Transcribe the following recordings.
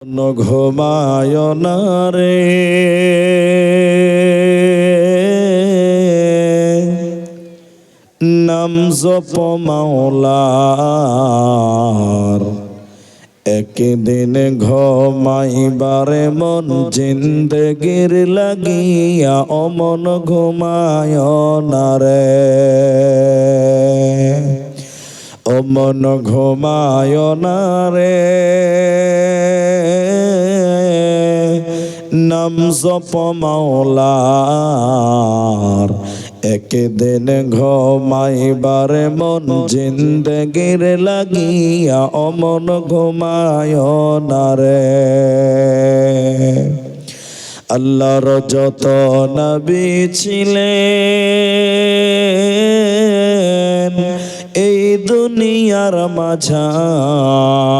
ঘুমায় না রে নাম জপ মাওলার একদিন ঘুমাইবারে মন জিন্দগির লাগিয়া অমন ঘুমায় না রে অমন ঘুমায় না রে নাম জপ মাওলার একদিন ঘুমাইবারে মন জিন্দগির লাগিয়া অমন ঘুমায় না রে আল্লাহর যত নবী ছিলেন এই দুনিয়ার মাঝার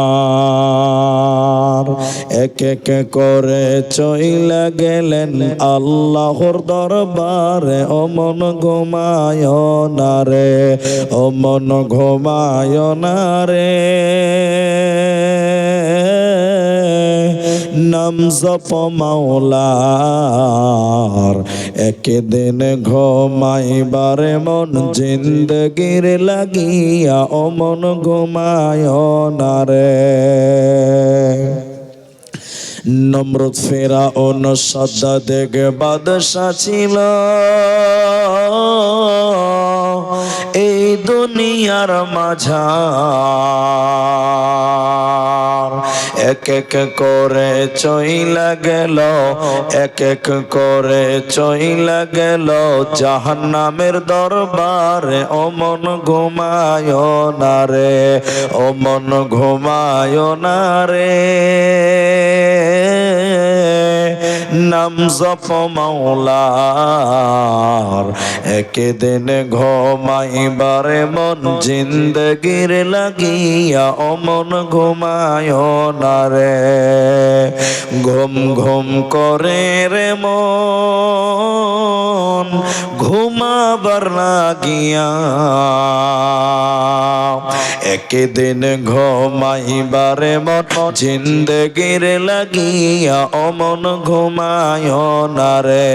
এক এক করে চইলা গেলেন আল্লাহর দরবারে অমন ঘুমায় না রে অমন ঘুমায় না রে নাম জপ মাওলার একদিন ঘুমাইবারে মন জিন্দগির লাগিয়া অমন ঘুমায় না রে নমরুদ ফিরআউন সাদ্দাদ বাদশা ছিল এই দুনিয়ার মাঝার এক এক করে চইলা গেল এক এক করে চইলা গেল জাহান্নামের দরবারে অমন ঘুমায় না রে অমন ঘুমায় না রে নাম জপ মাওলার একদিন ঘুমাইবারে মন জিন্দগির লাগিয়া অমন ঘুমায় না রে ঘুম ঘুম করে রে মন ঘুমাবার লাগিয়া একদিন ঘুমাইবারে মন জিন্দগির লাগিয়া অমন ঘুমায় না রে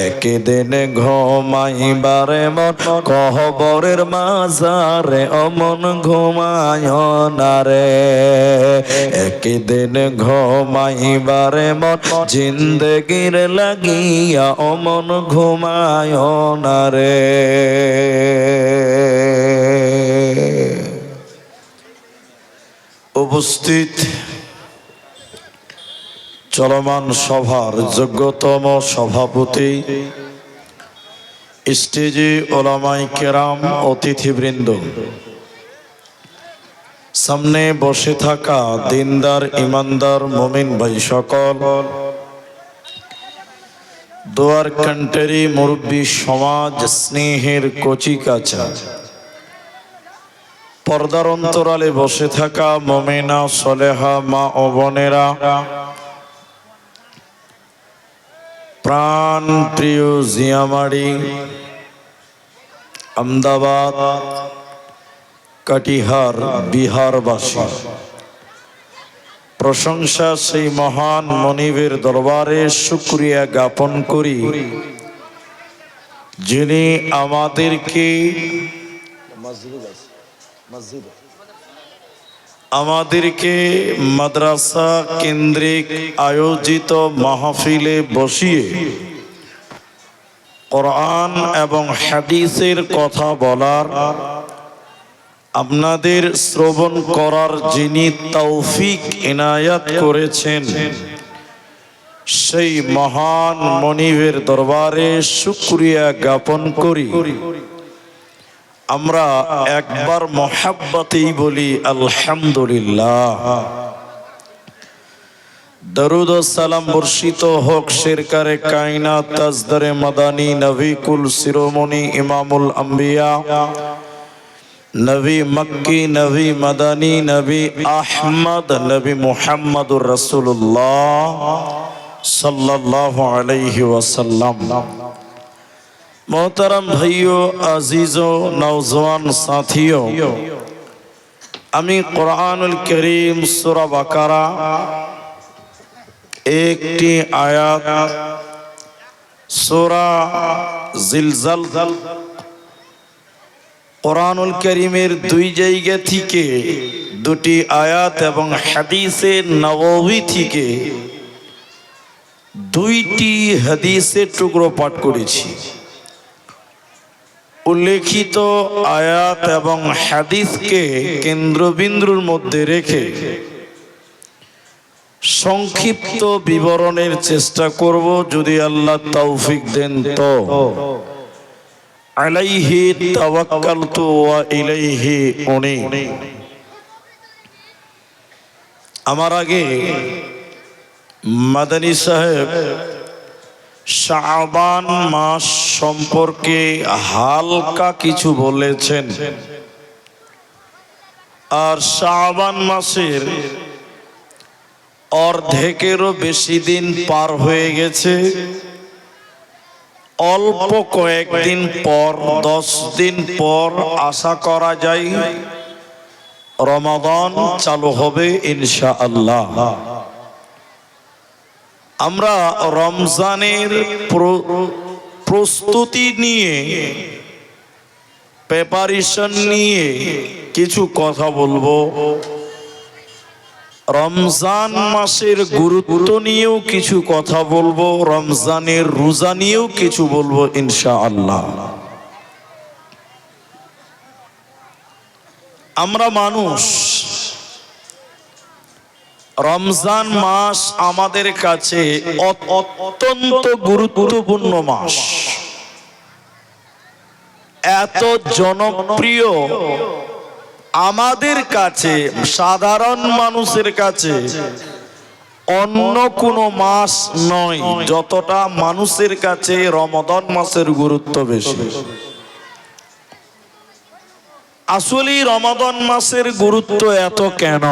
একদিন ঘুমাইবারে মন কবরের মাঝারে অমন ঘুমায় না রে একদিন ঘুমাইবারে মন জিন্দগির লাগিয়া অমন ঘুমায় না রে উপস্থিত চলমান সভার যোগ্যতম সভাপতি স্টেজে ওলামায়ে কেরাম অতিথিবৃন্দ সামনে বসে থাকা দিনদার ইমানদার মুমিন ভাই সকল দোয়ার কান্ট্রি মুরব্বী সমাজ স্নেহের কচি কাঁচা পর্দার অন্তরালে বসে থাকা মুমিনা সলেহা মা ও বোনেরা প্রাণ প্রিয় জিয়ামারি আহমেদাবাদ কাটিহার বিহারবাসী প্রশংসা সেই মহান মনিবের দরবারে শুকরিয়া জ্ঞাপন করি যিনি আমাদেরকে মাদ্রাসা কেন্দ্রিক আয়োজিত মাহফিলে বসিয়ে কোরআন এবং হাদিসের কথা বলার আপনাদের শ্রবণ করার যিনি তৌফিক ইনায়াত করেছেন সেই মহান মনিবের দরবারে শুকরিয়া জ্ঞাপন করি আমরা একবার মহাব্বতেই বলি আলহামদুলিল্লাহ দরুদ ও সালাম বর্ষিত হোক সরকারে কায়নাত তাজদারে মাদানী নবী কুল শিরোমণি ইমামুল আম্বিয়া নবী মক্কি নবী মাদানী নবী আহমদ নবী মুহাম্মদুর রাসূলুল্লাহ সাল্লাল্লাহু আলাইহি ওয়াসাল্লাম मोहतरम भाइयों अजीजों नौजवान साथियों আমি কোরআনুল কারীম সূরা বাকারা একটি আয়াত, সূরা জিলজাল, কোরআনুল কারীমের দুই জায়গা থেকে দুটি আয়াত এবং হাদিসে নববী থেকে দুইটি হাদিসের টুকরো পাঠ করেছি। উল্লেখিত আয়াত এবং হাদিসকে কেন্দ্রবিন্দুর মধ্যে রেখে সংক্ষিপ্ত বিবরণের চেষ্টা করব, যদি আল্লাহ তৌফিক দেন তো। আলাইহি তাওয়াক্কালতু ওয়া ইলাইহি উনীব। আমার আগে মাদানী সাহেব শাবান মাস সম্পর্কে হালকা কিছু বলেছেন, আর শাবান মাসের অর্ধেকেরও বেশি দিন পার হয়ে গেছে। অল্প কয়েকদিন পর, 10 দিন পর আশা করা যায় রমাদান চালু হবে ইনশাআল্লাহ। আমরা রমজানের প্রস্তুতি নিয়ে, প্রিপারেশন নিয়ে কিছু কথা বলবো। রমজান মাসের গুরুত্ব নিয়েও কিছু কথা বলবো, রমজানের রোজা নিয়েও কিছু বলবো ইনশাআল্লাহ। আমরা মানুষ, রমজান মাস আমাদের কাছে অত্যন্ত গুরুত্বপূর্ণ মাস। এত জনপ্রিয় আমাদের কাছে, সাধারণ মানুষের কাছে অন্য কোনো মাস নয় যতটা মানুষের কাছে রমাদান মাসের গুরুত্ব বেশি। আসলে রমাদান মাসের গুরুত্ব এত কেন?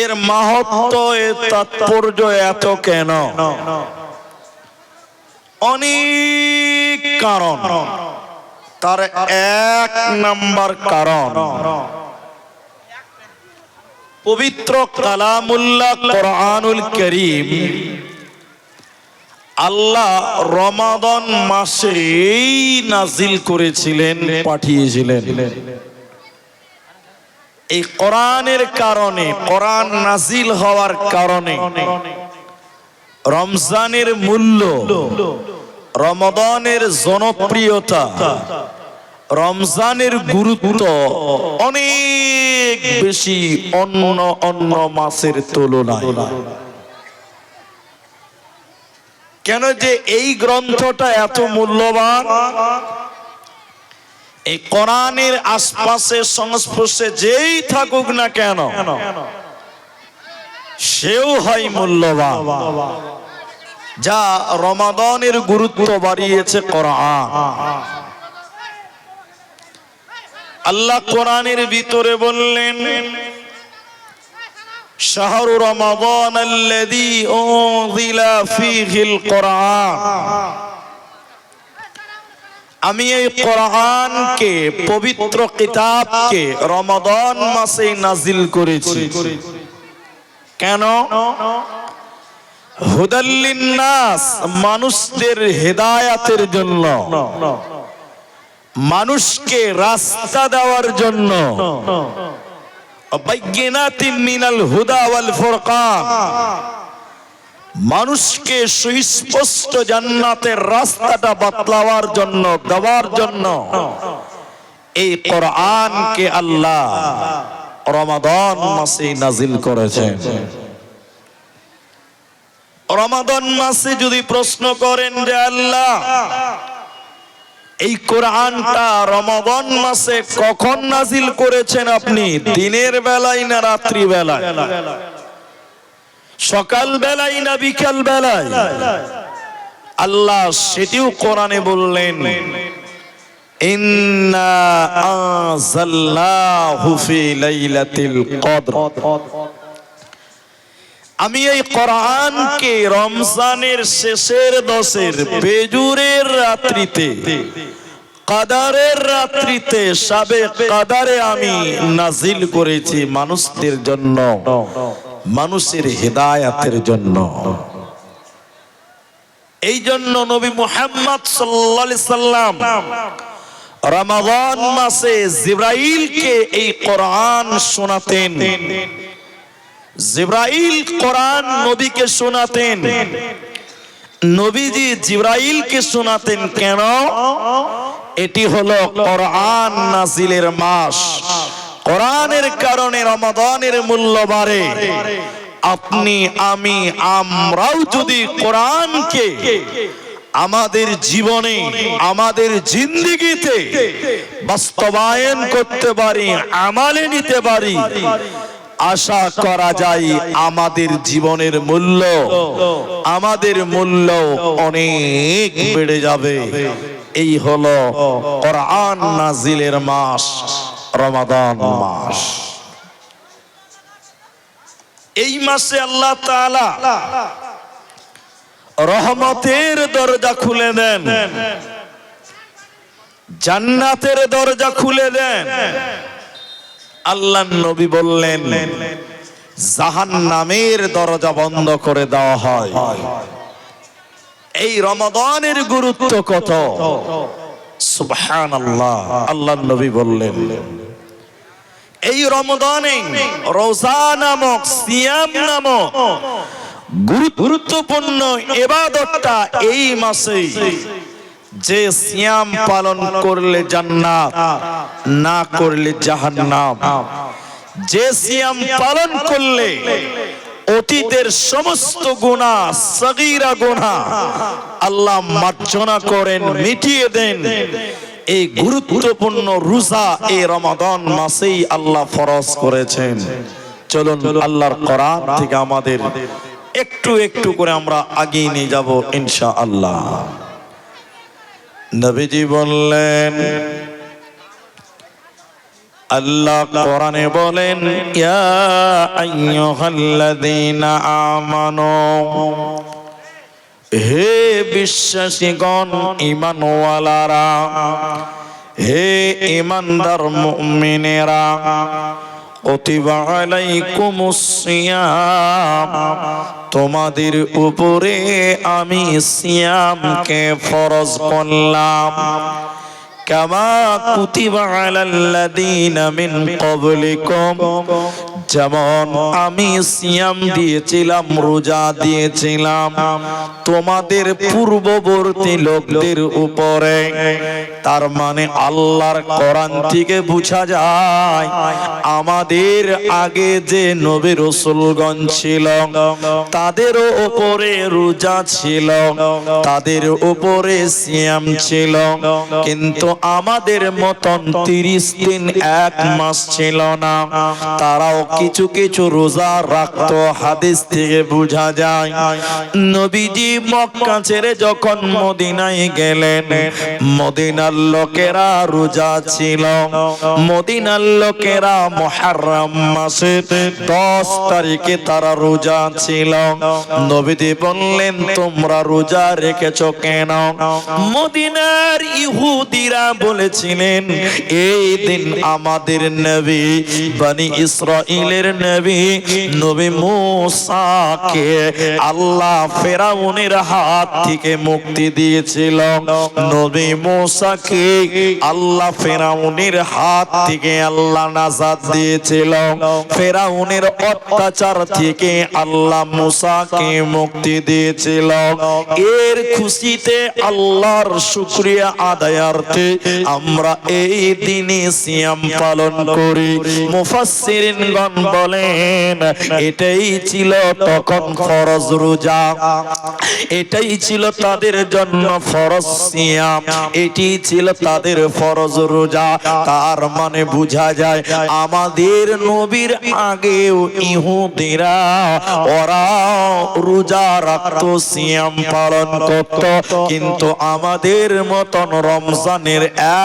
এর মাহাত্ম্য, এর তাৎপর্য এত কেন? অনেক কারণ। তার এক নাম্বার কারণ, পবিত্র কালামুল্লাহ কোরআনুল কারীম আল্লাহ রমাদান মাসেই নাজিল করেছিলেন, পাঠিয়েছিলেন। এই কোরআনের কারণে, কোরআন নাজিল হওয়ার কারণে রমজানের মূল্য, রমাদানের জনপ্রিয়তা, রমজানের গুরুত্ব অনেক বেশি অন্য মাসের তুলনায়। কেন যে এই গ্রন্থটা এত মূল্যবান? এই কোরআনের আশপাশে সংস্পর্শে যেই থাকুক না কেন, সেও হয় মূল্যবান। যা রমাদানের গুরুত্ব বাড়িয়েছে কোরআন। আল্লাহ কোরআনের ভিতরে বললেন, শাহরু রমাদান আল্লাযী উনজিলা ফীহিল কোরআন। আমি এই কোরআনকে, পবিত্র কিতাবকে রমাদান মাসে নাজিল করেছি। কেন? হুদাল লিন্নাস, মানুষদের হেদায়াতের জন্য, মানুষকে রাস্তা দেওয়ার জন্য। বাইয়িনাতিন মিনাল হুদা ওয়াল ফুরকান, মানুষকে সুস্পষ্ট জান্নাতের রাস্তাটা বাতলাওয়ার জন্য, দেওয়ার জন্য এই কোরআনকে আল্লাহ রমাদান মাসে নাজিল করেছেন। রমাদান মাসে যদি প্রশ্ন করেন যে আল্লাহ এই কোরআনটা রমাদান মাসে কখন নাজিল করেছেন আপনি, দিনের বেলায় না রাত্রি বেলায়, সকাল বেলায় না বিকাল বেলায়? আল্লাহ সেটিও কোরআনে বললেন, ইন্না আনজালনাহু ফি লাইলাতিল কদর। আমি এই কোরআনকে রমজানের শেষের 10-এর বেজুরের রাত্রিতে, কাদারের রাত্রিতে শাবে কাদারে আমি নাজিল করেছি মানুষদের জন্য, মানুষের হেদায়াতের জন্য। এই জন্য নবী মুহাম্মদ সাল্লাল্লাহু আলাইহি সাল্লাম রমাদান মাসে জিবরাইলকে এই কোরআন শোনাতেন। জিবরাইল কোরআন নবীকে শোনাতেন। নবীজি জিবরাইলকে শোনাতেন কেন? এটি হলো কোরআন নাজিলের মাস। কোরআনের কারণে রমাদানের মূল্য বাড়ে। আপনি আমি আমরাও যদি কোরআনকে আমাদের জীবনে আমাদের জিন্দেগিতে বাস্তবায়ন করতে পারি, আমলে নিতে পারি, আশা করা যায় আমাদের জীবনের মূল্য, আমাদের মূল্য অনেক বেড়ে যাবে। এই হলো কোরআন নাজিলের মাস রমাদান মাস। এই মাসে আল্লাহ তাআলা রহমতের দরজা খুলে দেন, জান্নাতের দরজা খুলে দেন। আল্লাহর নবী বললেন জাহান্নামের দরজা বন্ধ করে দেওয়া হয়। এই রমাদানের গুরুত্ব কত! সুবহানাল্লাহ। আল্লাহর নবী বললেন এই রমাদানে রোজা নামক, সিয়াম নামক গুরুত্বপূর্ণ ইবাদতটা এই মাসে, যে সিয়াম পালন করলে জান্নাত, না করলে জাহান্নাম। যে সিয়াম পালন করলে অতীতের সমস্ত গুনাহ, সগীরা গুনাহ আল্লাহ মার্জনা করেন, মিটিয়ে দেন। এই গুরুত্বপূর্ণ রোজা এই রমাদান মাসেই আল্লাহ ফরজ করেছেন। চলুন আল্লাহর কোরআন থেকে আমাদের একটু একটু করে আমরা আগিয়ে নিয়ে যাব ইনশাআল্লাহ। নবীজি বললেন, আল্লাহ কোরআনে বলেন ইয়া আইয়ুহাল্লাযীনা আমানু, হে বিশ্বাসীগণ, ঈমানওয়ালারা, হে ঈমানদার মুমিনেরা, কুতিবা আলাইকুমুস সিয়াম, তোমাদের উপরে আমি সিয়ামকে ফরজ করলাম। কামা কুতিবা আলাল্লাযীনা মিন ক্বাবলিকুম, যেমন আমি সিয়াম দিয়েছিলাম, রোজা দিয়েছিলাম তোমাদের পূর্ববর্তী লোকদের উপরে। তার মানে আল্লাহর কোরআন থেকে বোঝা যায় আমাদের আগে যে নবী রাসূলগণ ছিল তাদেরও উপরে রোজা ছিল, তাদের উপরে সিয়াম ছিল, কিন্তু আমাদের মতন 30 দিন 1 মাস ছিল না। তারাও কিছু কিছু রোজা রাখতো। হাদিস থেকে বোঝা যায় নবীজি মক্কা ছেড়ে যখন মদিনায় গেলেন, মদিনার লোকেরা রোজা ছিল। মদিনার লোকেরা মুহররম মাসের 10 তারিখে তারা রোজা ছিল। নবীজি বললেন তোমরা রোজা রেখেছো কেন? মদিনার ইহুদিরা বলেছিলেন এই দিন আমাদের নবী বনি ইসরাইলের নবী নবী মূসাকে আল্লাহ ফেরাউনের হাত থেকে মুক্তি দিয়েছিল। নবী মূসাকে আল্লাহ ফেরাউনের হাত থেকে আল্লাহ নাজাত দিয়েছিল। ফেরাউনের অত্যাচার থেকে আল্লাহ মূসাকে মুক্তি দিয়েছিল। এর খুশিতে আল্লাহর শুকরিয়া আদায়ার্থে আমরা এই দিনে সিয়াম পালন করি। মুফাসসিরিনগণ বলেন এটাই ছিল তখন ফরজ রোজা, এটাই ছিল তাদের জন্য ফরজ সিয়াম, এটি ছিল তাদের ফরজ রোজা। তার মানে বোঝা যায় আমাদের নবীর আগেও ইহুদিরা ওরা রোজা রাখতো, সিয়াম পালন করত, কিন্তু আমাদের মতন রমজানের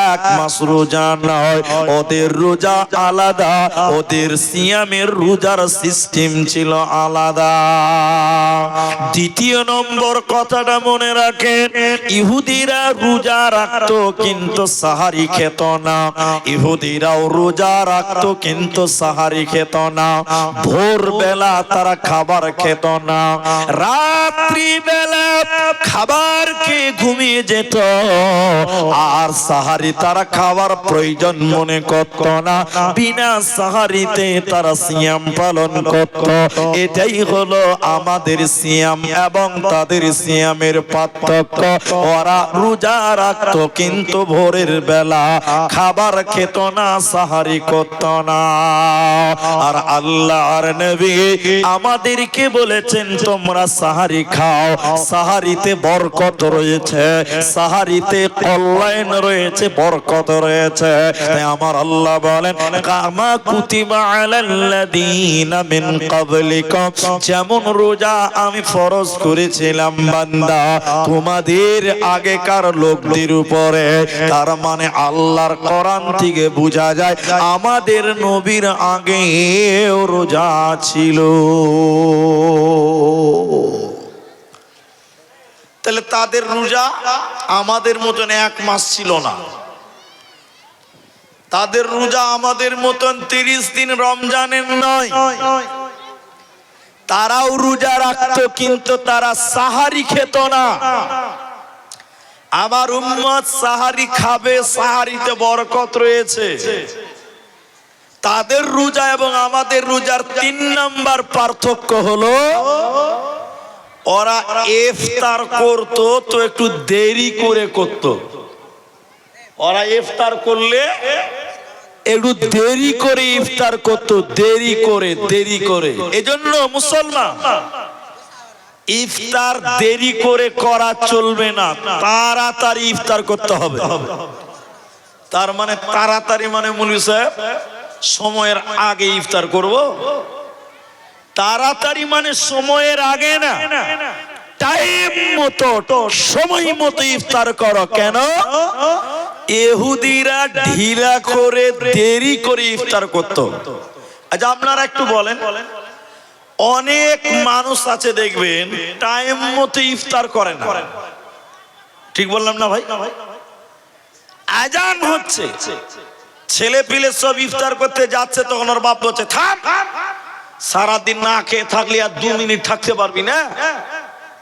1 মাস রোজা নয়। ওদের রোজা আলাদা, ওদের সিয়াম সিয়ামের রোজার সিস্টেম ছিল আলাদা। দ্বিতীয় নম্বর কথাটা মনে রাখেন, ইহুদিরা রোজা রাখতো কিন্তু সাহারি খেত না। ইহুদিরাও রোজা রাখতো কিন্তু সাহারি খেত না। ভোরবেলা তারা খাবার খেত না, রাত্রি বেলা খাবার খেয়ে ঘুমিয়ে যেত, আর সাহারি তারা খাবার প্রয়োজন মনে করত না। বিনা সাহারিতে তারা সিয়াম পালন করত। এটাই হলো আমাদের সিয়াম এবং তাদের সিয়ামের পার্থক্য। ওরা রোজা রাখতো কিন্তু ভোরের বেলা খাবার খেত না, সাহারি করত না। আর আল্লাহর নবী আমাদেরকে বলেছেন তোমরা সাহারি খাও, সাহারিতে বরকত রয়েছে, সাহারিতে কল্যাণ রয়েছে, বরকত রয়েছে। তাই আমার আল্লাহ বলেন কামা কুতিবা আলাল্লাযীনা মিন ক্বাবলিকুম, যেমন রোজা আমি ফরজ করেছিলাম বান্দা তোমাদের আগেকার লোকদের উপরে। তার মানে আল্লাহর কোরআন থেকে বোঝা যায় আমাদের নবীর আগেও রোজা ছিল। তাহলে তাদের রোজা আমাদের মতন 1 মাস ছিল না, তাদের রোজা আমাদের মতন 30 দিন রমজানের নয়। তারাও রোজা রাখতো কিন্তু তারা সাহারি খেত না। আমার উম্মত সাহারি খাবে, সাহারিতে বরকত রয়েছে। তাদের রোজা এবং আমাদের রোজার 3 নাম্বার পার্থক্য হলো ওরা ইফতার করতো তো একটু দেরি করে করত। ওরা ইফতার করলে একটু দেরি করে ইফতার করত, দেরি করে। এজন্য মুসলমান ইফতার দেরি করে করা চলবে না, তাড়াতাড়ি ইফতার করতে হবে। তার মানে তাড়াতাড়ি মানে মৌলভী সাহেব সময়ের আগে ইফতার করব, তাড়াতাড়ি মানে সময়ের আগে না, টাইম মতো সময় মতো ইফতার করো। কেন? ইহুদিরা ঢিলা করে দেরি করে ইফতার করত। আচ্ছা আপনারা একটু বলেন, অনেক মানুষ আছে দেখবেন টাইম মতো ইফতার করে না। ঠিক বললাম না ভাই? আজান হচ্ছে, ছেলে পিলে সব ইফতার করতে যাচ্ছে, তখন ওর বাপ বলছে থাম, সারাদিন না খেয়ে থাকলে আর 2 মিনিট থাকতে পারবি না,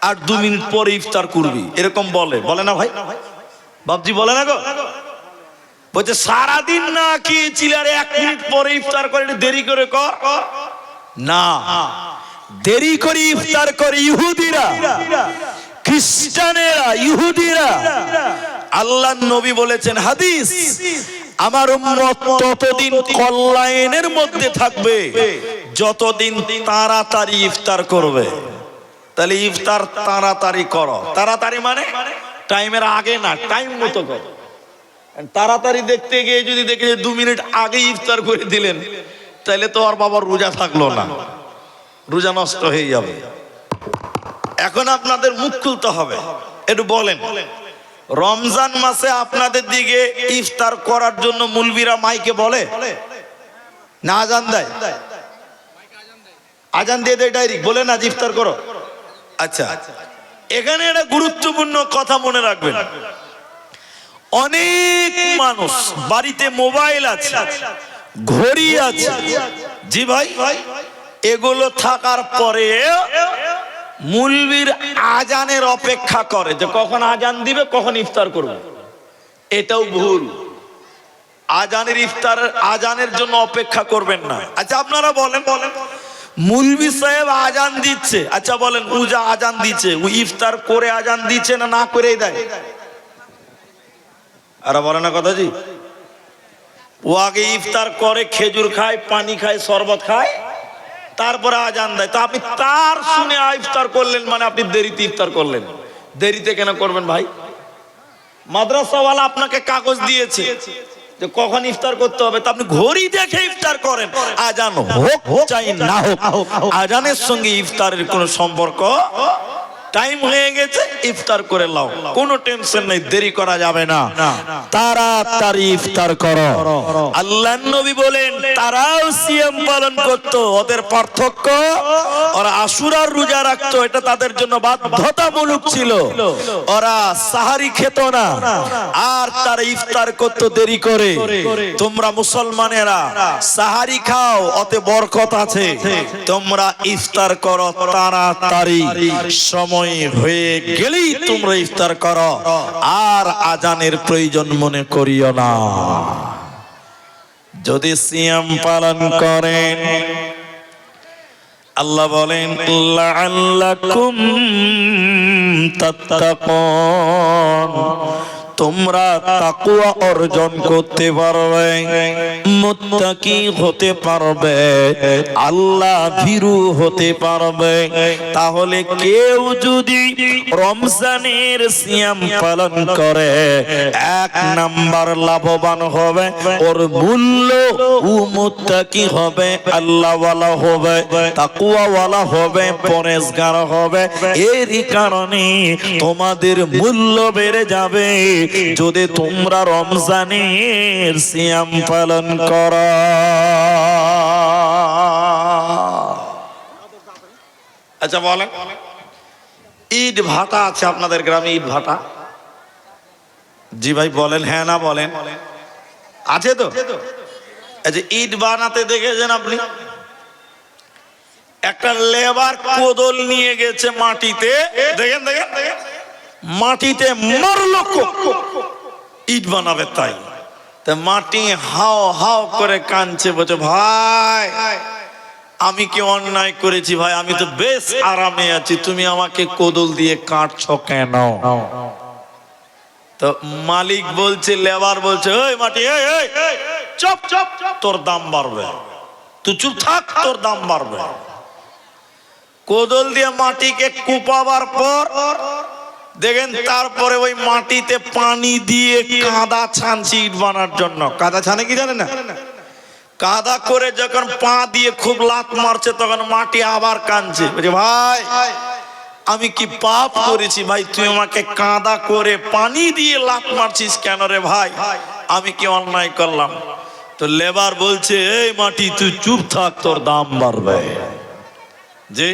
আর 2 মিনিট পরে ইফতার করবি। এরকম বলে না ভাই? বাপজি বলে না গো? বলছে সারাদিন না খেয়েছিলি আর 1 মিনিট পরে ইফতার করে, দেরি করে কর না। দেরি করে ইফতার করে ইহুদিরা, খ্রিস্টানেরা, ইহুদিরা। আল্লাহর নবী বলেছেন হাদিস, আমার উম্মত ততদিন কল্যাণের মধ্যে থাকবে যতদিন তাড়াতাড়ি ইফতার করবে। তাহলে ইফতার তাড়াতাড়ি করো। তাড়াতাড়ি মানে টাইমের আগে না, টাইম মতো করো। তাড়াতাড়ি দেখতে গিয়ে যদি দেখে 2 মিনিট আগে ইফতার করে দিলেন, তাহলে তো আর বাবার রোজা থাকলো না, রোজা নষ্ট হয়ে যাবে। এখন আপনাদের মুখ খুলতে হবে, একটু বলেন রমজান মাসে আপনাদের দিকে ইফতার করার জন্য মুলবিরা মাইকে বলে না আজান দেয়? আজান দিয়ে দেয় ডাইরেক্ট, বলে না ইফতার করো। আচ্ছা, এখানে একটা গুরুত্বপূর্ণ কথা মনে রাখবেন, অনেক মানুষ বাড়িতে মোবাইল আছে, ঘড়ি আছে, জি ভাই, এগুলো থাকার পরে মুলবির আজানের অপেক্ষা করে যে কখন আজান দিবে, কখন ইফতার করবে। এটাও ভুল। আজানের ইফতার আজানের জন্য অপেক্ষা করবেন না। আচ্ছা আপনারা বলেন, মুলবি সাহেব আজান দিচ্ছে, আচ্ছা বলেন উজা আজান দিচ্ছে, ও ইফতার করে আজান দিচ্ছে না না করেই দেয়? আর বলে না কথা জি? ও আগে ইফতার করে, খেজুর খায়, পানি খায়, শরবত খায়, তারপরে আজান দেয়। তো আপনি তার শুনে ইফতার করলেন মানে আপনি দেরিতে ইফতার করলেন। দেরিতে কেন করবেন ভাই? মাদ্রাসাওয়ালা আপনাকে কাগজ দিয়েছে যে কখন ইফতার করতে হবে, তা আপনি ঘড়ি দেখে ইফতার করেন। আজান হোক চাই না হোক, আজানের সঙ্গে ইফতারের কোনো সম্পর্ক টাইম হয়ে গেছে, ইফতার করে লাও, কোনো টেনশন নেই, দেরি করা যাবে না, তাড়াতাড়ি ইফতার করো। আল্লাহর নবী বলেন তারাও সিয়াম পালন করতো, ওদের পার্থক্য ওরা আশুরার রোজা রাখতো, এটা তাদের জন্য বাধ্যতামূলক ছিল। ওরা সাহারি খেত না আর তারা ইফতার করতো দেরি করে। তোমরা মুসলমানেরা সাহারি খাও, ওতে বরকত আছে, তোমরা ইফতার করো তাড়াতাড়ি, সময় হয়ে গেলেই তোমরা ইফতার করো, আর আজানের প্রয়োজন মনে করিও না। যদি সিয়াম পালন করেন, আল্লাহ বলেন লাআল্লাকুম তাত্তাকুন, তোমরা তাকওয়া অর্জন করতে পারবে, মুত্তাকি হতে পারবে, আল্লাহ ভীরু হতে পারবে। তাহলে কেউ যদি রমজানের সিয়াম পালন করে, এক নাম্বার লাভবান হবে, ওর মূল্য ও মুত্তাকি হবে, আল্লাহওয়ালা হবে, তাকওয়াওয়ালা হবে, পরহেজগার হবে। এরই কারণে তোমাদের মূল্য বেড়ে যাবে যদি তোমরা রমজানের সিয়াম পালন করো। আচ্ছা বলেন, ঈদ ভাটা আছে আপনাদের গ্রামে? ঈদ ভাটা, জি ভাই বলেন, হ্যাঁ না বলেন, আছে তো? আচ্ছা, ঈদ বানাতে দেখেছেন আপনি? একটা লেবার কোদল নিয়ে গেছে মাটিতে, দেখেন দেখেন দেখেন, মাটিতে মারলো, ইট বানাবে তাই। তা মাটি হাও হাও করে কাঁদছে, বলছে ভাই আমি কি অন্যায় করেছি ভাই, আমি তো বেশ আরামে আছি, তুমি আমাকে কোদল দিয়ে কাটছো কেন? তো মালিক বলছে, লেবার বলছে, ওই মাটি চুপ চুপ, তোর দাম বাড়বে, তুই চুপ থাক, তোর দাম বাড়বে। কোদল দিয়ে মাটিকে কুপাবার পর দেখেন, তারপরে ওই মাটিতে পানি দিয়ে কাদা ছানছি ইট বানার জন্য। কাদা ছানে কি জানেন না? কাদা করে যখন পা দিয়ে খুব লাত মারছে, তখন মাটি আবার কাঁদছে, বলছে ভাই আমি কি পাপ করেছি ভাই, তুই আমাকে কাদা করে পানি দিয়ে লাত মারছিস কেন রে ভাই, আমি কি অন্যায় করলাম? তো লেবার বলছে, এই মাটি তুই চুপ থাক, তোর দাম বাড়বে। যে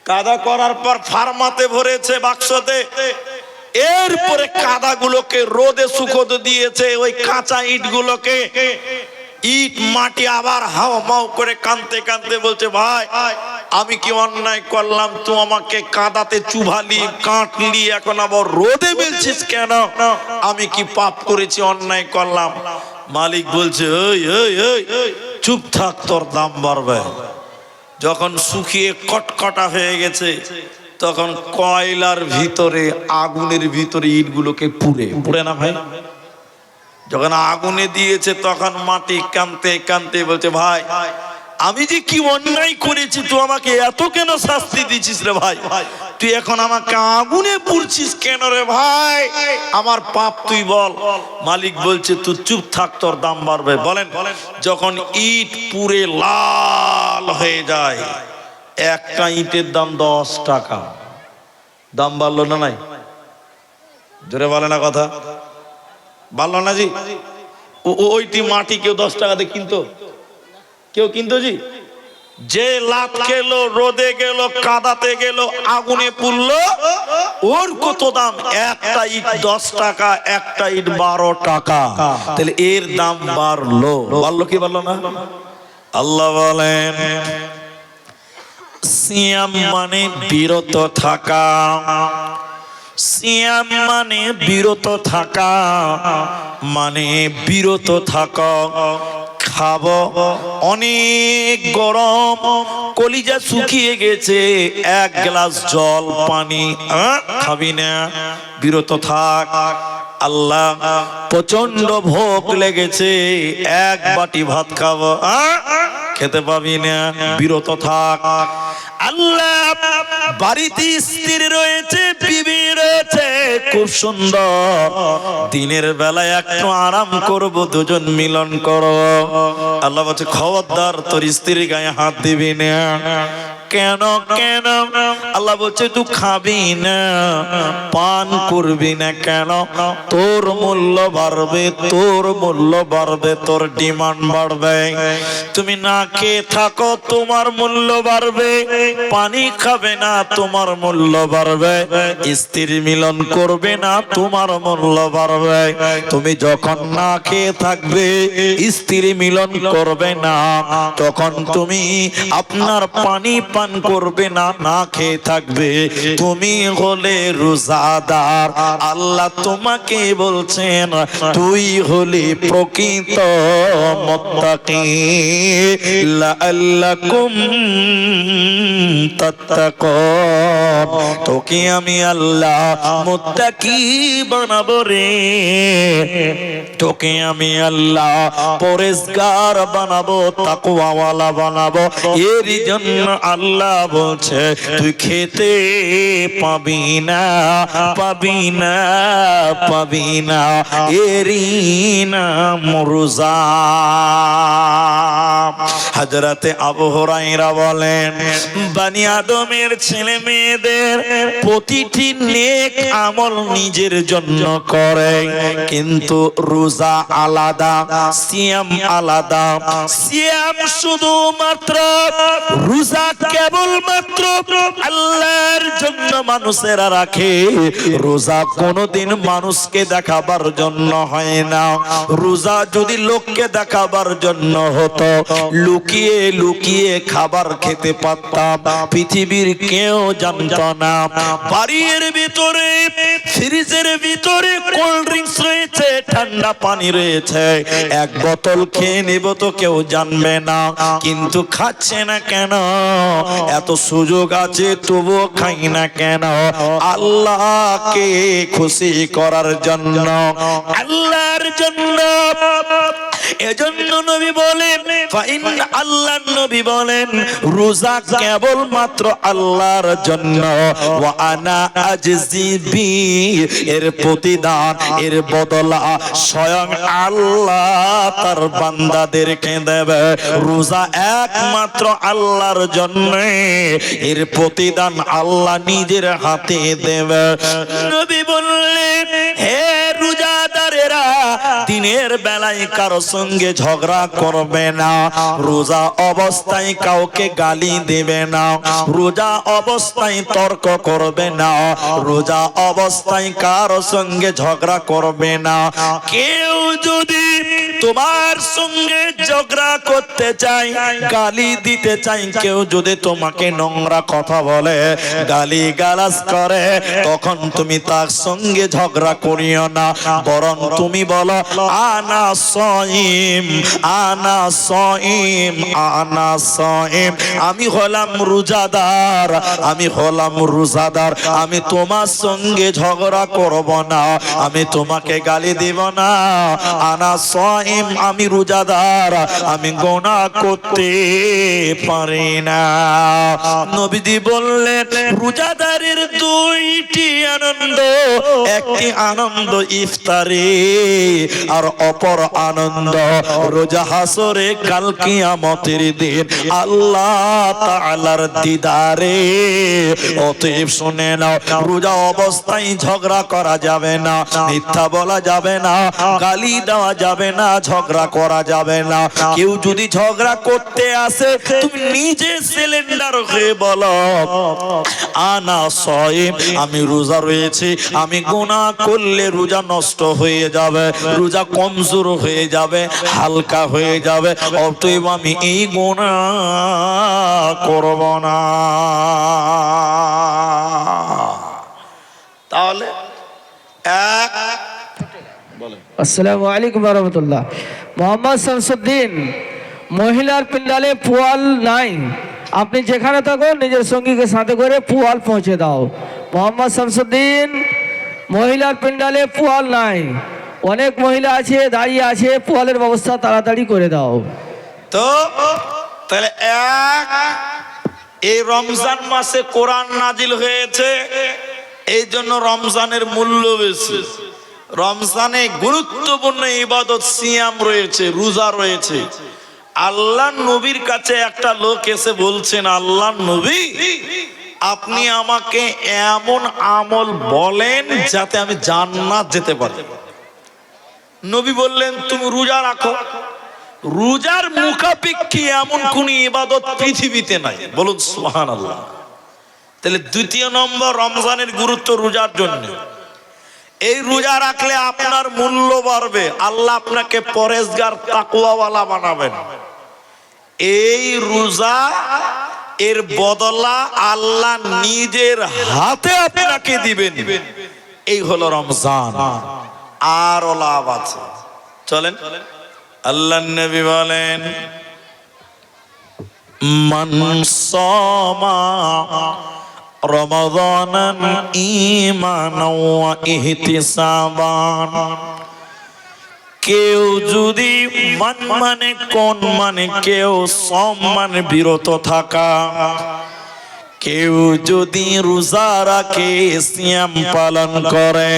কাদা করার পর ফার্মাতে ভরেছে বাক্সতে, এরপরে কাদাগুলোকে রোদে শুকোতে দিয়েছে, ওই কাঁচা ইট গুলোকে। ইট মাটি আবার হাও মাও করে কাঁদতে কাঁদতে বলছে, ভাই আমি কি অন্যায় করলাম, তুই আমাকে কাদাতে চুভালি কাটলি, এখন আবার রোদে মেলছিস কেন, আমি কি পাপ করেছি, অন্যায় করলাম? মালিক বলছে, ওই ওই ওই চুপ থাক, তোর দাম বাড়বে। যখন শুকিয়ে কটকটা হয়ে গেছে, তখন কয়লার ভিতরে, আগুনের ভিতরে ইটগুলোকে পুড়ে পুড়ে না ভাই, যখন আগুনে দিয়েছে, তখন মাটি কাঁদতে কাঁদতে বলছে, ভাই আমি যে কি অন্যায় করেছি, তুই আমাকে এত কেন শাস্তি দিচ্ছিস রে ভাই, তুই এখন আমাকে আগুনে পুড়ছিস কেন রে ভাই, আমার পাপ তুই বল। মালিক বলছে, তুই চুপ থাক, তোর দাম বাড়বে। বলেন, যখন ইট পুড়ে লাল হয়ে যায়, একটা ইটের দাম 10 টাকা, দাম বাড়লো না? নাই জোরে বলে না কথা, বাড়লো না জি? ওইটি মাটি কেউ 10 টাকাতে কিনতো? কেউ কিনতো জি? যে লাত খেলো, রোদে গেল, কাদাতে গেল, আগুনে পুড়লো, ওর কত দাম? একটা ইট 10 টাকা, একটা ইট 12 টাকা, তাহলে এর দাম বাড়লো। বাড়লো কি বাড়লো না? আল্লাহ বলেন, সিয়াম মানে বিরত থাকা, সিয়াম মানে বিরত থাকা, মানে বিরত থাকা। খাবো, অনেক গরম, কলিজা শুকিয়ে গেছে, এক গ্লাস জল পানি খাবি না, বিরত থাক। আল্লাহ প্রচন্ড ভোগ লেগেছে, এক বাটি ভাত খাবো, খেতে পাবি না, বিরত থাক। আল্লাহ বাড়িতে স্ত্রী রয়েছে, বিবি রয়েছে, খুব সুন্দর, দিনের বেলায় একটু আরাম করব, দুজন মিলন করব। আল্লাহ বলছে, খবরদার তোর স্ত্রীর গায়ে হাত দিবি না, কেন কেন? আল্লাহ বলছে তুই খাবি না, পান করবি না কেন? তোর মূল্য বাড়বে, তোর মূল্য বাড়বে, তোর ডিমান্ড বাড়বে। তুমি না খেয়ে থাকো, তোমার মূল্য বাড়বে। পানি খাবে না, তোমার মূল্য বাড়বে। স্ত্রীর মিলন করবে না, তোমার মূল্য বাড়বে। তুমি যখন না খেয়ে থাকবে, স্ত্রী মিলন করবে না, তখন তুমি আপনার পানি পান করবে না, না খেয়ে থাকবে, তুমি হলে রোজাদার। আল্লাহ তোমাকে বলছেন তুই হলি প্রকৃত মুত্তাকি, লাআল্লাকুম তাত্তাকুন। তোকে আমি আল্লাহ মুত্তাকি বানাবো রে, তোকে আমি আল্লাহ পরেজগার বানাবো, তাকওয়াওয়ালা বানাবো। এর জন্য আল্লাহ বলছে তুই খেতে পাবি না, পাবি না, পাবি না, এরই নাম রোজা। হযরতে আবু হুরায়রা বলেন, বনি আদমের ছেলে মেয়েদের প্রতিটি নেক আমল নিজের জন্য করে, কিন্তু রোজা আলাদা, সিয়াম আলাদা। সিয়াম শুধুমাত্র, রোজা কেবলমাত্র আল্লাহর জন্য মানুষেরা রাখে। রোজা কোনোদিন মানুষকে দেখাবার জন্য হয় না। রোজা যদি লোককে দেখাবার জন্য হতো, লুকিয়ে লুকিয়ে খাবার খেতে পারতাম, পৃথিবীর কেউ জানতো না। বাড়ির ভিতরে ফ্রিজের ভিতরে কোল্ড ড্রিঙ্কস রয়েছে, ঠান্ডা পানি রয়েছে, এক বোতল খেয়ে নেব তো কেউ জানবে না, কিন্তু খাচ্ছে না কেন? এত সুযোগ আছে তবুও খাই না কেন? আল্লাহকে খুশি করার জন্য, আল্লাহর জন্য। এজন্য নবী বলেন, আল্লাহর নবী বলেন রোজা কেবল মাত্র আল্লাহর জন্য। ওয়া আনা আজজি বি, এর প্রতিদান, এর বদলা স্বয়ং আল্লাহ তার বান্দাদেরকে দেবে। রোজা একমাত্র আল্লাহর জন্য, এর প্রতিদান আল্লাহ নিজের হাতে দেবে। নবী বললেন, হে রোজাদারেরা, দিনের বেলায় কারো সঙ্গে ঝগড়া করবে না, রোজা অবস্থায় কাউকে গালি দেবে না, রোজা অবস্থায় তর্ক করবে না, রোজা অবস্থায় কারো সঙ্গে ঝগড়া করবে না। কেউ যদি তোমার সঙ্গে ঝগড়া করতে চায়, গালি দিতে চাই, কেউ যদি তোমাকে নোংরা কথা বলে, গালি গালাজ করে, তখন তুমি তার সঙ্গে ঝগড়া করিও না, বরং তুমি বলো আনা সাইম, আনা সাইম, আনা সাইম। আমি হলাম রোজাদার, আমি হলাম রোজাদার, আমি তোমার সঙ্গে ঝগড়া করব না, আমি তোমাকে গালি দিব না। আনা সাইম, আমি রোজাদার, আমি গুনাহ করতে পারি না। নবীজি বললেন রোজাদারের দুইটি আনন্দ, একটি আনন্দ ইফতারে, আর অপর আনন্দ রোজা হাসরে, কাল কিয়ামতের দিন আল্লাহ তাআলার দিদারে। অতএব শুনে নাও, রোজা অবস্থায় ঝগড়া করা যাবে না, মিথ্যা বলা যাবে না, গালি দেওয়া যাবে না, ঝগড়া করা যাবে না। কেউ যদি ঝগড়া করতে আসে, তুমি নিজে সিলিন্ডার হয়ে বলো আনা সাইম, আমি রোজা রয়েছি, আমি গুনাহ করলে রোজা নষ্ট হয়ে যাবে, রোজা কমজোর হয়ে যাবে, হালকা হয়ে যাবে, অতএব আমি এই গুনাহ করব না। তাহলে আসসালামু আলাইকুম ওয়া রাহমাতুল্লাহ। মোহাম্মদ শামসুদ্দিন, মহিলার প্যান্ডেলে পোয়াল নাই, আপনি যেখানে থাকো নিজের সঙ্গীকে সাথে করে পোয়াল পৌঁছে দাও। মোহাম্মদ শামসুদ্দিন, মহিলার প্যান্ডেলে পোয়াল নাই, অনেক মহিলা আছে দাঁড়িয়ে আছে, পোয়ালের ব্যবস্থা তাড়াতাড়ি করে দাও। তো তাহলে এই রমজান মাসে কোরআন নাজিল হয়েছে, এই জন্য রমজানের মূল্য বেশি। রমজানে গুরুত্বপূর্ণ ইবাদত সিয়াম রয়েছে, রোজা রয়েছে। আল্লাহ নবীর কাছে একটা লোক এসে বলছেন, আল্লাহ নবী আপনি আমাকে এমন আমল বলেন যাতে আমি জান্নাত যেতে পারি। নবী বললেন তুমি রোজা রাখো। রোজার মুখাপেক্ষী এমন কোন ইবাদত পৃথিবীতে নাই, বলুন সুবহানাল্লাহ। তাহলে দ্বিতীয় নম্বর রমজানের গুরুত্ব রোজার জন্য। এই রোজা রাখলে আপনার মূল্য বাড়বে, আল্লাহ আপনাকে পরেজগার তাকওয়াওয়ালা বানাবেন। এই রোজা এর বদলা আল্লাহ নিজের হাতে আপনাকে দিবেন। এই হলো রমজান। আর লাভ আছে, চলেন। আল্লাহর নবী বলেন মান সামা রমাদানান ঈমানাও ওয়া ইহতিসাবান, কেউ যদি মানে কোন মানে কেউ সম মানে বিরত থাকা, কেউ যদি রোজা রাখে সিয়াম পালন করে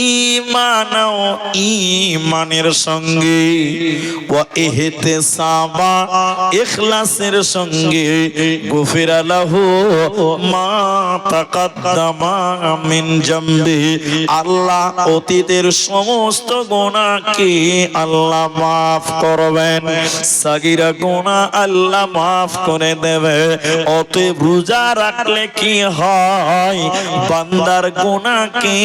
ঈমান ও ঈমানের সঙ্গে ওয়া ইহতিসাবা ইখলাসের সঙ্গে গুফিরা লাহু মা তাকাদ্দামা মিন জামবি, আল্লাহ অতীতের সমস্ত গুনাহকে আল্লাহ মাফ করবেন, সাগীরা গুনাহ আল্লাহ মাফ করে দেবে। অতএব রোজা রাখলে কি হয়, বান্দার গুনাহকে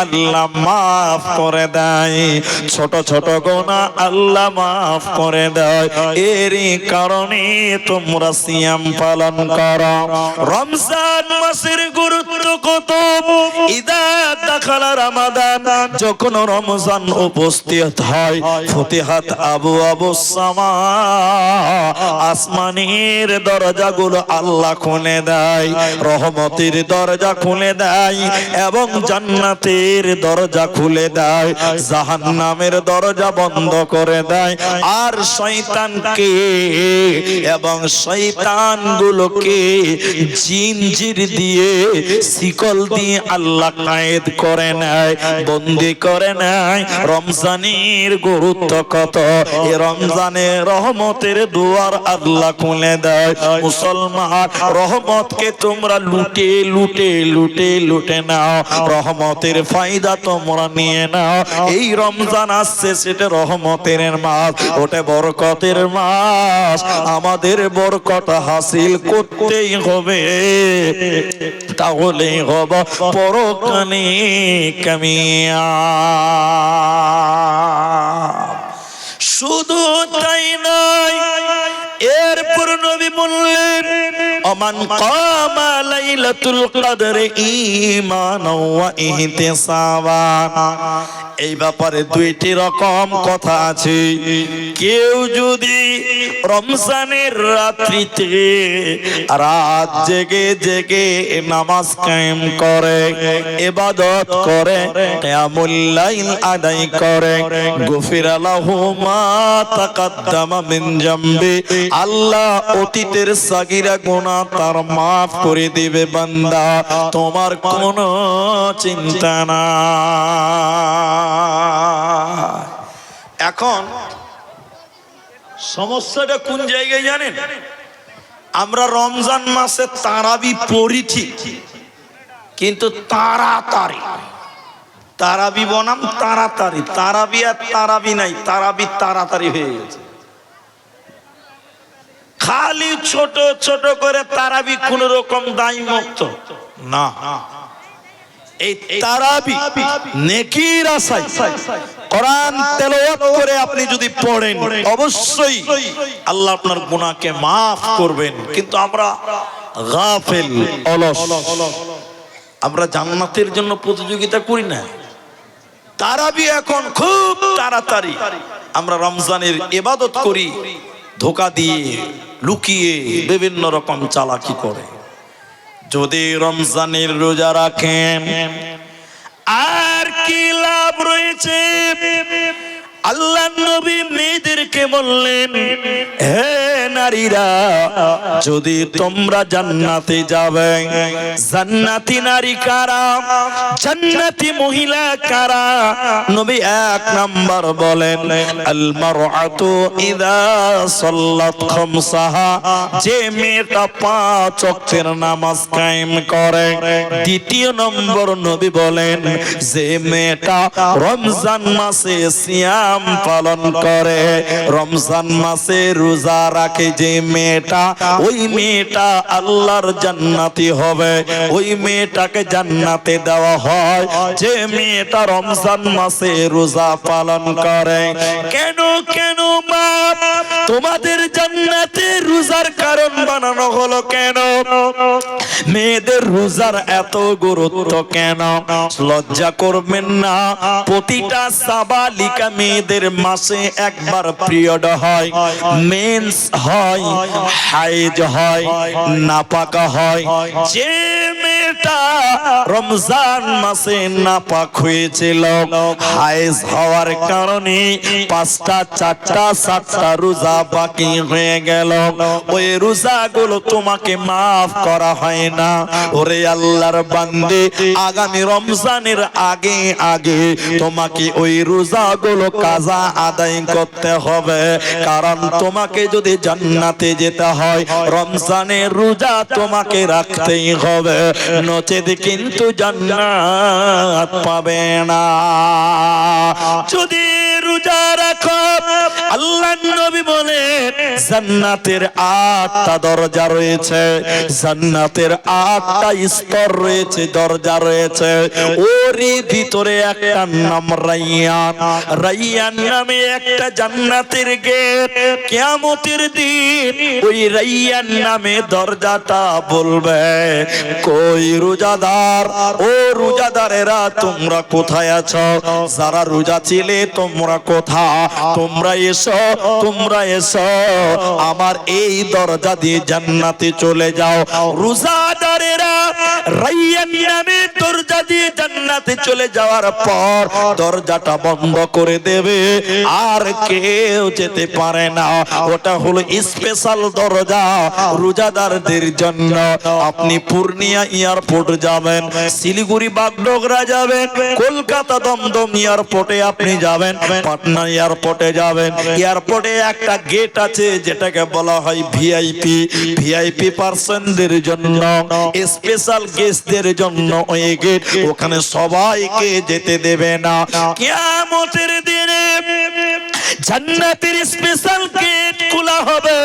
আল্লাহ মাফ করে দেয়, ছোট ছোট গুনাহ আল্লাহ মাফ করে দেয়। এরই কারণে তোমরা সিয়াম পালন করো। রমজান মাসের গুরুত্ব কত! ইদা দাখালা রমাদান, যখন রমজান উপস্থিত হয়, ফতিহাত আবওয়াবুস সামা, আসমানের দরজাগুলো আল্লাহ খুলে দেয়, রহমতের দরজা খুলে দেয় এবং জান্নাতের দরজা খুলে দেয়, জাহান্নামের দরজা বন্ধ করে দেয়। আর শয়তানকে এবং শয়তানগুলোকে জিনজির দিয়ে শিকল দিয়ে আল্লাহ কায়েদ করে নেয়, বন্দী করে নেয়। রমজানের গুরুত্ব কত! এই রমজানে রহমতের দুয়ার আল্লাহ খুলে দেয়। মুসলমান, রহমতকে তোমরা লুটে লুটে লুটে লুটে নাও, রহমতের ফায়দা তোমরা নিয়ে নাও। এই রমজান আসছে, সেটা রহমতের মাস, ওটা বরকতের মাস। আমাদের বরকত হাসিল করতেই হবে, তাহলে হব পরকালে কামিয়াব। শুধু তাই নয়, এরপর নবী বললেন ওমান কামা লাইলাতুল কদর ঈমানাও ওয়া ইহতিসাবান। এই ব্যাপারে দুইটি রকম কথা আছে। কেউ যদি রমজানের রাত্রিতে রাত জেগে জেগে নামাজ কায়েম করে, ইবাদত করে, কিয়ামুল লাইল আদায় করে, গুফিরা লাহু মা তাকাদ্দামা মিন জামবি, আল্লাহ অতীতের সাগীরা গুনাহ তার মাফ করে দিবে। বান্দা, তোমার কোনো চিন্তা না। এখন সমস্যাটা কোন জায়গায় জানেন? আমরা রমজান মাসে তারাবি পড়ি ঠিক, কিন্তু তাড়াতাড়ি তারাবি বনাম তাড়াতাড়ি, তারাবি আর তারাবি নাই, তারাবি তাড়াতাড়ি হয়ে গেছে। খালি ছোট ছোট করে তারাবি কোন রকম দায় মুক্ত না। এই তারাবি নেকির আশায় কোরআন তেলাওয়াত করে আপনি যদি পড়েন, অবশ্যই আল্লাহ আপনার গুনাহকে মাফ করবেন। কিন্তু আমরা গাফেল, অলস। আমরা জান্নাতের জন্য প্রতিযোগিতা করি না। তারাবি এখন খুব তাড়াতাড়ি আমরা রমজানের ইবাদত করি, ধোঁকা দিয়ে লুকিয়ে বিভিন্ন রকম চালাকি করে। যদি রমজানের রোজা রাখেন আর কি লাভ রয়েছে? আল্লাহ নবী মেয়েদেরকে বললেন, হে নারীরা যদি তোমরা জান্নাতে যাবে, জান্নাতি নারী কারা, জান্নাতি মহিলা কারা? নবী এক নাম্বার বলেন আল মারআতু ইযা সাল্লাত খামসাহা, যে মেয়েটা 5 ওয়াক্তের নামাজ কায়েম করে। দ্বিতীয় নম্বর নবী বলেন যে মেয়েটা রমজান মাসে সিয়াম পালন করে, রমজান মাসে রোজা রাখে যে মেয়েটা, ওই মেয়েটা আল্লাহর জান্নাতি হবে। ওই মেয়েটাকে জান্নাতে দেওয়া হয় যে মেয়েটা রমজান মাসে রোজা পালন করে। কেন কেন মা তোমাদের জান্নাতে রোজার কারণ বানানো হলো কেন? মেয়েদের রোজার এত গুরুত্ব কেন? লজ্জা করবেন না, প্রতিটা সাবালিকা মেয়েদের মাসে একবার পিরিয়ড হয়, মেন্স হয়, হাইজ হয়, নাপাকা হয়। যে মেয়েটা রমজান মাসে নাপাক হয়েছিল, হাইজ হওয়ার কারণে 5টা 4টা 7টা রোজা বাকি হয়ে গেল, ওই রোজাগুলো তোমাকে মাফ করা হয় না। ওরে আল্লাহর বান্দে, আগামী রমজানের আগে আগে তোমাকে ওই রোজাগুলো কাজা আদায় করতে হবে, কারণ তোমাকে যদি জান্নাতে যেতে হয় রমজানের রোজা তোমাকে রাখতেই হবে, নচেত কিন্তু জান্নাত পাবে না। যদি রোজা রাখো, আল্লাহর নবী বলেন জান্নাতের 8টা দরজা রয়েছে, জান্নাতের 8টা স্তর রয়েছে, দরজা রয়েছে। ওরই ভিতরে একটা নাম রাইয়ান, রাইয়ান নামে একটা জান্নাতের গেট। কিয়ামতের দিন ওই রাইয়ান নামে দরজাটা বলবে, কই রোজাদার, ও রোজাদারেরা তোমরা কোথায় আছো? যারা রোজা ছিলে তোমরা কোথা? তোমরা এসো, তোমরা এসো, আমার এই দরজা দিয়ে জান্নাতে চলে যাও। রোজাদারেরা রাইয়ান নামে দরজা দিয়ে জান্নাতে চলে যাওয়ার পর দরজাটা বন্ধ করে দেবে, আর কেউ যেতে পারে না। ওটা হলো স্পেশাল দরজা রোজাদারদের জন্য। আপনি পূর্ণিয়া এয়ারপোর্ট যাবেন, শিলিগুড়ি বাগডোগরা যাবেন, কলকাতা দমদম এয়ারপোর্টে আপনি যাবেন, পাটনা এয়ারপোর্টে যাবেন, এয়ারপোর্টে একটা গেট আছে যেটাকে বলা হয় ভিআইপি, ভিআইপি পার্সনদের জন্য, স্পেশাল গেস্টদের জন্য ওই গেট, ওখানে সবাইকে যেতে দেবে না। কিয়ামতের দিনে জান্নাতের স্পেশাল গেট খোলা হবে,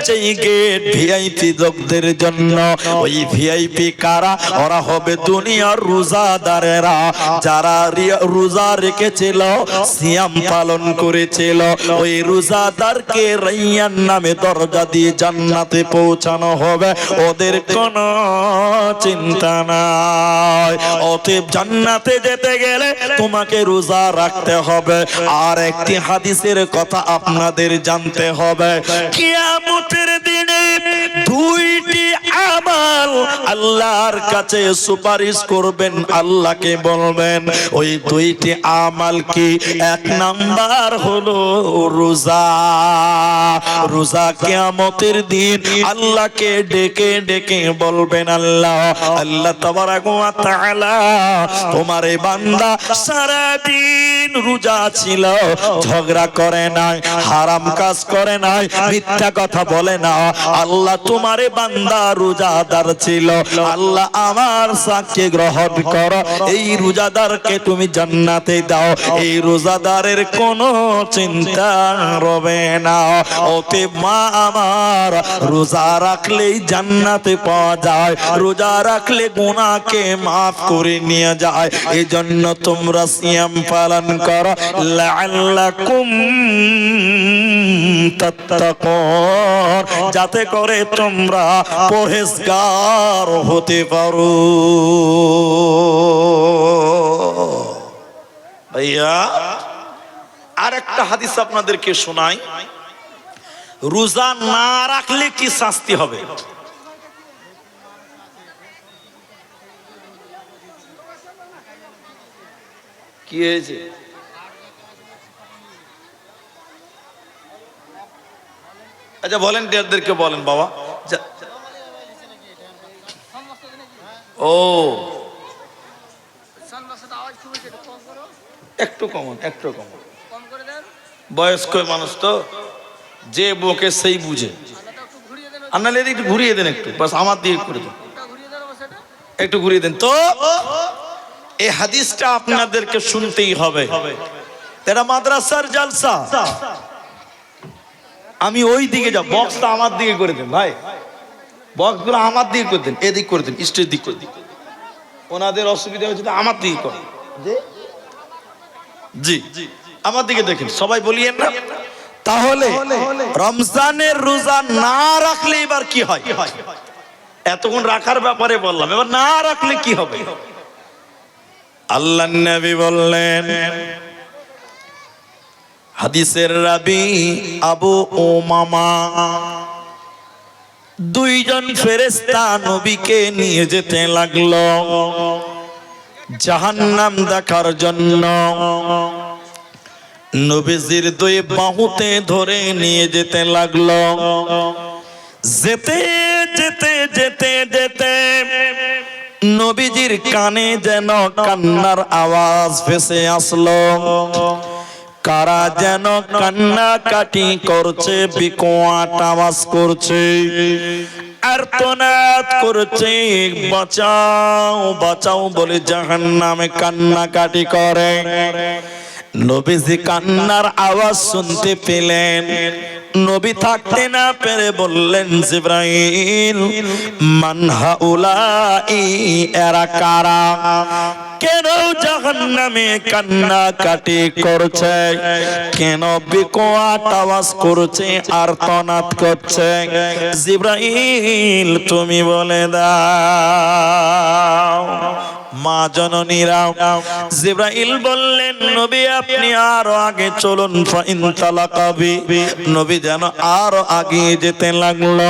সেই গেট ভিআইপি লোকদের জন্য। ওই ভিআইপি কারা? ওরা হবে দুনিয়ার রোজাদারেরা, যারা রোজা রেখেছিল, সিয়াম পালন করেছিল। ওই রোজাদারকে রাইয়ান নামে দরজা দিয়ে জান্নাতে পৌঁছানো হবে, ওদের কোনো চিন্তা নাই। অতএব জান্নাতে যেতে গেলে তোমাকে রোজা রাখতে হবে। আর একটি হাদিসের কথা আপনাদের জানতে হবে, কিয়ামতের দিনে 2টি আমল আল্লাহর কাছে সুপারিশ করবেন, আল্লাহকে বলবেন ওই 2টি আমল কি? 1 নাম্বার হলো রোজা। রোজা কিয়ামতের দিন আল্লাহকে ডেকে ডেকে বলবেন, আল্লাহ, আল্লাহ তাবারাক ওয়া তাআলা, তোমার এই বান্দা সারা দিন রোজা ছিল, ঝগড়া করে নাই, হারাম কাজ করে নাই, মিথ্যা কথা বলে না। আল্লাহ তোমার এই বান্দা রোজাদার ছিল, আল্লাহ আমার সাক্ষী গ্রহণ করো, এই রোজাদারকে তুমি জান্নাতে দাও, এই রোজাদারের কোনো চিন্তা রবে না। ওতে মা আমার, রোজা রাখলেই জান্নাতে পাওয়া যায়, রোজা রাখলে গুনাহকে মাফ করে নিয়ে যায়। এই জন্য তোমরা সিয়াম পালন করো, লাআল্লাকুম তাত্তাকুন, যাতে করে তোমরা পরহেজগার হতে পারো। ভাইয়া আরেকটা হাদিস আপনাদেরকে শোনাই, রোজা না রাখলে কি শাস্তি হবে? কি হয়েছে? আচ্ছা ভলেন্টিয়ারদেরকে বলেন বাবা ও একটু কমন বয়স্ক মানুষ তো যে বকে সেই বুঝে আন্নালে একটু ঘুরিয়ে দেন একটু বাস আমার দিয়ে করে দেন একটু ঘুরিয়ে দেন তো এই হাদিসটা আপনাদেরকে শুনতেই হবে এটা মাদ্রাসার জালসা আমি ওই দিকে যাব বক্সটা আমার দিকে করে দেন ভাই বক্সগুলো আমার দিকে করে দেন এদিক করে দেন স্টেজ দিক করে দিন ওনাদের অসুবিধা হচ্ছে তো আমার দিকে করেন জি আমার দিকে দেখেন সবাই বলিয়েন না তাহলে রমজানের রোজা না রাখলে এবার কি হয় এতক্ষণ রাখার ব্যাপারে বললাম এবার না রাখলে কি হবে আল্লাহর নবী বললেন হাদিসের রাবি আবু উমামা দুইজন ফেরেশতা নবীকে নিয়ে যেতে লাগলো জাহান্নাম দেখার জন্য নবীজির দুই বাহুতে ধরে নিয়ে যেতে লাগলো যেতে যেতে যেতে যেতে নবীজির কানে যেন কান্নার আওয়াজ ভেসে আসলো কারা যেন কান্নাকাটি করছে বিকট আওয়াজ করছে আর্তনাদ করছে বাঁচাও বাঁচাও বলে জাহান্নামে কান্নাকাটি করে নবীজি কান্নার আওয়াজ শুনতে পেলেন নবী থাকতে না পেরে বললেন জিবরাইল মান হাউলাই এরা কারা কেন জাহান্নামে কান্নাকাটি করছে কেন বিকট আওয়াজ করছে আর্তনাদ করছে জিবরাইল তুমি বলে দাও মা জননীরা জিবরাইল বললেন নবী আপনি আরো আগে চলুন ফাইন তালাকাবি নবী যেন আরো আগে যেতে লাগলো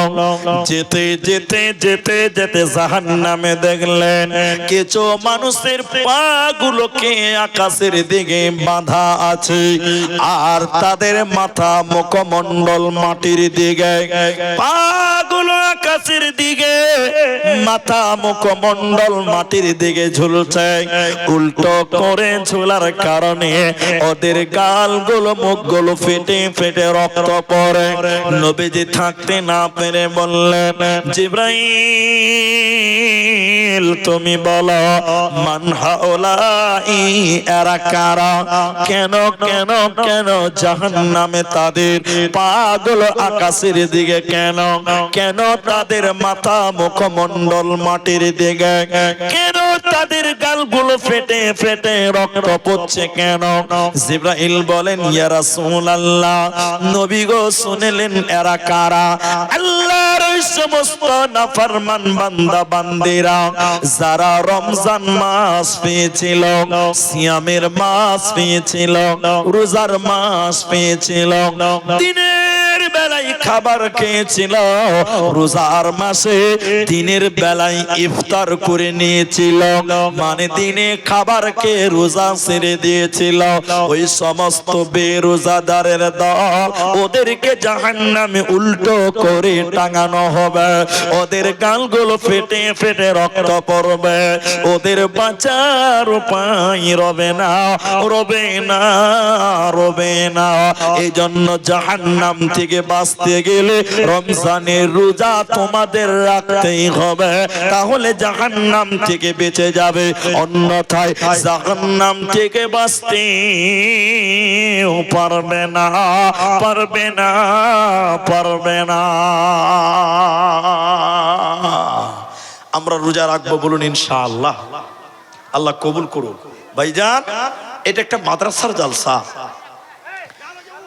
যেতে যেতে যেতে যেতে জাহান্নামে দেখলেন কিছু মানুষের পা গুলোকে আকাশের দিকে বাঁধা আছে আর তাদের মাথা মুখমণ্ডল মাটির দিকে পা গুলো আকাশের দিকে মাথা মুখমণ্ডল মাটির দিকে ঝুলছে উল্টো করে ঝোলার কারণে ওদের গালগুলো মুখগুলো ফেটে ফেটে রক্ত পড়ে নবীজি থাকতে না পেরে বললেন জিবরাইল তুমি বলো মান হাউলাই এরা কারা কেন কেন কেন জাহান্নামে তাদের পাগুলো আকাশের দিকে কেন কেন তাদের মাথা মুখমণ্ডল মাটির দিকে কেন তাদের গালগুলো ফেটে ফেটে রক্ত পড়ছে কেন জিবরাইল বলেন ইয়া রাসূলুল্লাহ নবী গো শুনলেন এরা কারা আল্লাহর ওই সমস্ত নাফরমান বান্দা বান্দিরা যারা রমজান মাস পেয়েছিল সিয়ামের মাস পেয়েছিল রোজার মাস পেয়েছিল দিনের বেলায় খাবার খেয়েছিল রোজার মাসে দিনের বেলায় ইফতার করে নিয়েছিল মানে দিনে খাবার খেয়ে রোজা ছেড়ে দিয়েছিল ওই সমস্ত বেরোজাদারের দল ওদেরকে জাহান্নামে উল্টো করে টাঙানো হবে ওদের গালগুলো ফেটে ফেটে রক্ত পড়বে ওদের বাঁচার উপায় রবে না রবে না রবে না এই জন্য জাহান্নাম থেকে বাঁচতে গেলে রমজানের রোজা তোমাদের রাখতেই হবে তাহলে জাহান্নাম থেকে বেঁচে যাবে অন্যথায় জাহান্নাম থেকে বাঁচতে পারবে না পারবে না পারবে না আমরা রোজা রাখবো বলুন ইনশাআল্লাহ আল্লাহ কবুল করুন ভাইজান এটা একটা মাদ্রাসার জালসা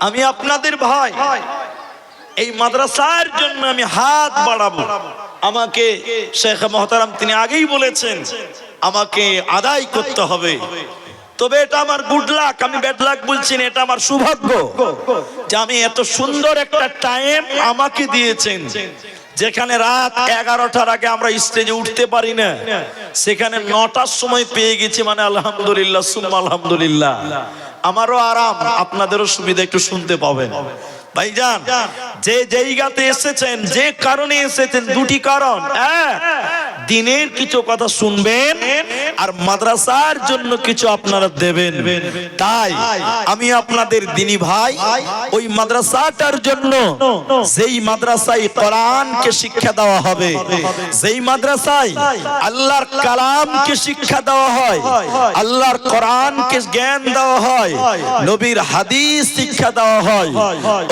আমি আপনাদের ভাই এই মাদ্রাসার জন্য আমি হাত বাড়াবো আমাকে শেখ মহতারাম তিনি আগেই বলেছেন আমাকে আদায় করতে হবে তবে এটা আমার গুড লাক আমি ব্যাড লাক বলছি না এটা আমার সৌভাগ্য যে আমি এত সুন্দর একটা টাইম আমাকে দিয়েছেন যেখানে রাত 11টার আগে আমরা স্টেজে উঠতে পারি না সেখানে 9টার সময় পেয়ে গেছি মানে আলহামদুলিল্লাহ সুম্মা আলহামদুলিল্লাহ আমারও আরাম আপনাদেরও সুবিধা একটু শুনতে পাবেন ভাইজান, যে জায়গাতে এসেছেন, যে কারণে এসেছেন, দুটি কারণ। দিনের কিছু কথা শুনবেন আর মাদ্রাসার জন্য কিছু আপনারা দেবেন। তাই আমি আপনাদের দিনী ভাই, ওই মাদ্রাসাটার জন্য, যেই মাদ্রাসায় কোরআনকে শিক্ষা দেওয়া হবে, যেই মাদ্রাসায় আল্লাহর কালামকে শিক্ষা দেওয়া হয়, আল্লাহর কোরআনকে জ্ঞান দেওয়া হয়, নবীর হাদিস শিক্ষা দেওয়া হয়,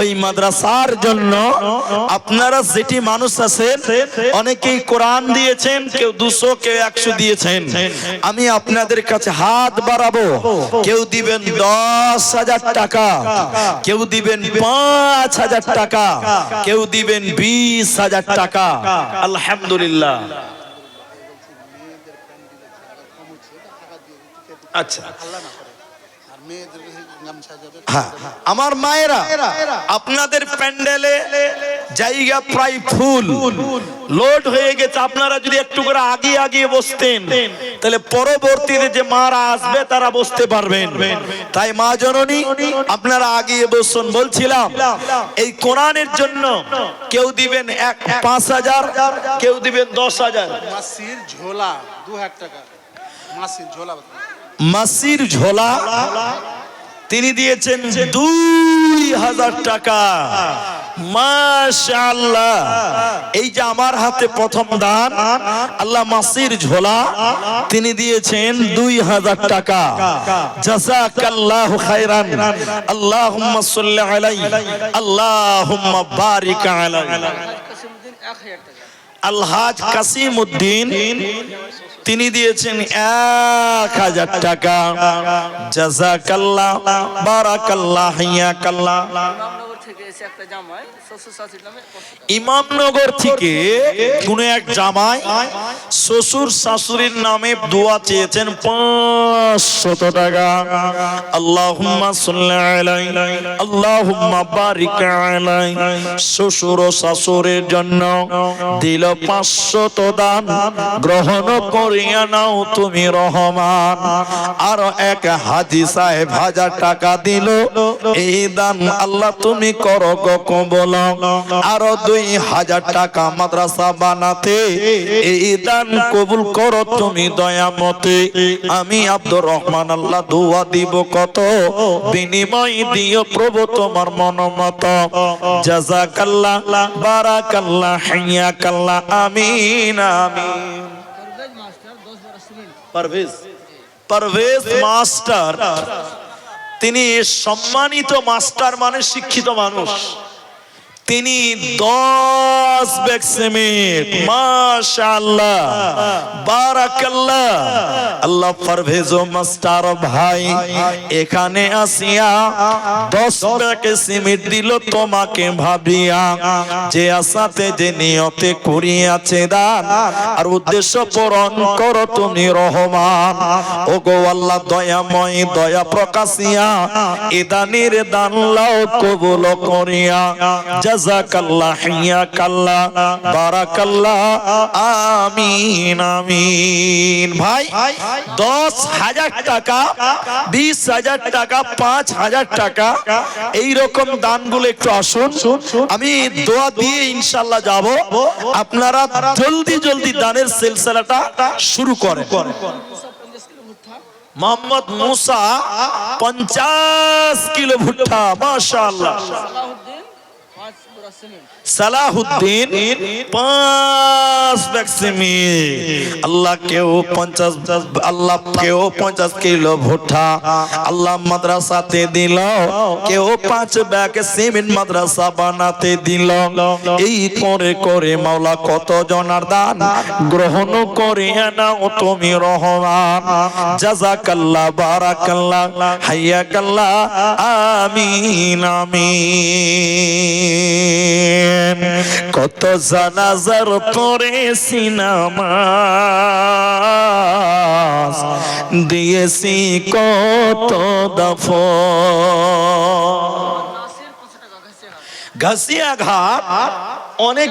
ওই মাদ্রাসার জন্য আপনারা যেটি মানুষ আছেন, অনেকেই কোরআন দিয়েছেন, কেউ 200, কেউ 100 দিয়েছেন। আমি আপনাদের কাছে হাত বাড়াবো, কেউ দিবেন 10,000 টাকা, কেউ দিবেন 5,000 টাকা, কেউ দিবেন 20,000 টাকা। আলহামদুলিল্লাহ। আচ্ছা, হ্যাঁ, আমার মায়েরা, আপনাদের প্যান্ডেলে জায়গা প্রায় ফুল, লোড হয়ে গেছে। আপনারা যদি একটু করে আগে আগে বসতেন, তাহলে পরবর্তীতে যে মারা আসবে তারা বসতে পারবেন। তাই মা জননী, আপনারা আগিয়ে বসুন। বলছিলাম, এই কোরআনের জন্য কেউ দিবেন 5,000, কেউ দিবেন 10,000। মাসির ঝোলা 2,000 টাকা। মাসির ঝোলা, মাসির ঝোলা তিনি দিয়েছেন 2,000 টাকা। মাশাআল্লাহ। এই যে আমার হাতে প্রথম দান, আল্লাহ মাসির ঝোলা তিনি দিয়েছেন 2,000 টাকা। জাযাকাল্লাহু খাইরান। আল্লাহুম্মা সাল্লি আলাইহি, আল্লাহুম্মা বারিক আলাইহি। আলহাজ কাসিমউদ্দিন তিনি দিয়েছেন 1,000 টাকা। জাযাকাল্লাহ, বারাকাল্লাহ, হিয়াকাল্লাহ। ইমামনগর থেকে কোন এক জামাই শ্বশুর শাশুড়ির নামে দোয়া চেয়েছেন 500 টাকা। আল্লাহুম্মা সাল্লি আলাইহি, আল্লাহুম্মা বারিক আলাইহি। শ্বশুর ও শাশুড়ির জন্য দিল 500 দান, গ্রহণ করিয়া নাও তুমি রহমান। আর এক হাজী সাহেব 1,000 টাকা দিল, এই দান আল্লাহ তুমি করো গো কবুল। আরো 2,000 টাকা মাদ্রাসা বানাতে, এই দান কবুল করো তুমি দয়ামতে। আমি আব্দুর রহমান আল্লাহ দোয়া দিব কত, বিনিময় দিও প্রভু তোমার মনোমত। জাযাকাল্লাহ, বারাকাল্লাহ, হিয়াকাল্লাহ, আমিন আমিন। পারভেজ মাস্টার, তিনি সম্মানিত মাস্টার, মানে শিক্ষিত মানুষ। তিনি 10 ব্যাগ সিমেন্ট, মাশাআল্লাহ, বারাকাল্লাহ। আল্লাহ পারভেজ মাস্টার ভাই এখানে আসিয়া 10 ব্যাগ সিমেন্ট দিল তোমাকে ভাবিয়া, যে আশাতে যে নিয়তে করিয়াছে দান, আর উদ্দেশ্য পূরণ করো তুমি রহমান। ওগো আল্লাহ দয়াময়, দয়া প্রকাশিয়া এ দানের দান লাও কবুল করিয়া। জাযাকাল্লাহ, হিয়াকাল্লাহ, বারাকাল্লাহ, আমিন আমিন। ভাই 10,000 টাকা, 20,000 টাকা, 5,000 টাকা, এই রকম দানগুলো একটু আসুন, আমি দোয়া দিয়ে ইনশাআল্লাহ যাব। আপনারা জলদি জলদি দানের সিলসিলাটা শুরু করেন। মোহাম্মদ মুসা 50 কিলো ভুট্টা, মাশাআল্লাহ। Salahuddin 5 bag cement. আল্লাহ কেউ 50 কিলো ভুট্টা আল্লাহ মাদ্রাসাতে দিল, কেউ 5 ব্যাগ সিমেন্ট মাদ্রাসা বানাতে দিল। এই করে করে মাওলা কত জনার দান গ্রহণ করে নাও তুমি রহমান। জাযাকাল্লাহ, বারাকাল্লাহ, হাইয়াকাল্লাহ, আমিন আমিন। কত জানাজার পড়েছি নামাজ, দিয়েছি কত দাফন। ঘাসিয়া ঘাট অনেক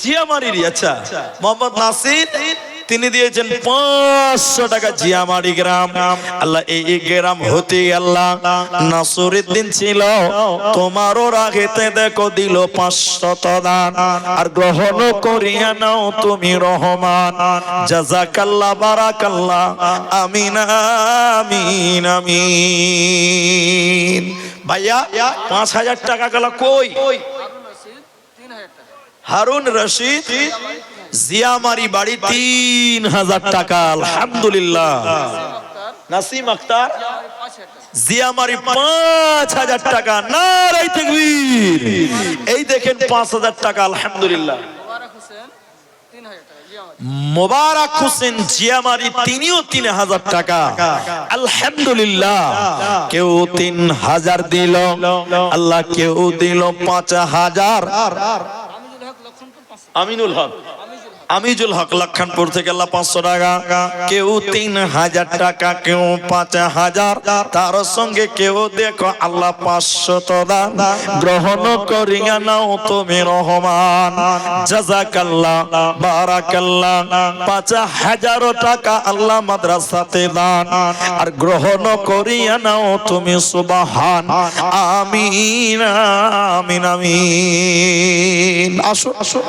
জিয়ামারির। আচ্ছা, মোহাম্মদ নাসির তিনি দিয়েছেন 500 টাকা জিয়ামারি গ্রাম। আল্লাহ এই গ্রাম হতে আল্লাহ নাসরুদ্দিন ছিল, তোমারও রাখেতে দেখো দিল 500 দান। আর গ্রহণ করিয়া নাও তুমি রহমান, জাযাকাল্লাহ বারাকাল্লাহ, আমিন আমিন আমিন। ভাইয়া 5000 টাকা গেল কই? হারুন রশিদ জিয়ামারি বাড়ি 3000 টাকা, আলহামদুলিল্লাহ। নাসিম আক্তার জিয়ামারি 5000 টাকা, নারায়ে তাকবীর। এই দেখেন 5000 টাকা, আলহামদুলিল্লাহ। মোবারক হোসেন জিয়ামারি তিনিও 3000 টাকা, আলহামদুলিল্লাহ। কেউ 3000 দিল, আল্লাহ কেউ দিল 5000। আমিজুল হক লক্ষণপুর থেকে আল্লাহ 500 টাকা, কেউ 3000 টাকা, কেউ 5000, তার সঙ্গে কেউ দেখো আল্লাহ 500 দান। গ্রহণ করিয়া নাও তুমি রহমান, জাযাকাল্লাহ বারাকাল্লাহ। 5000 টাকা আল্লাহ মাদ্রাসাতে দান, আর গ্রহণ করিয়া নাও তুমি সুবহান, আমিন আমিন আমিন। আসো আসো।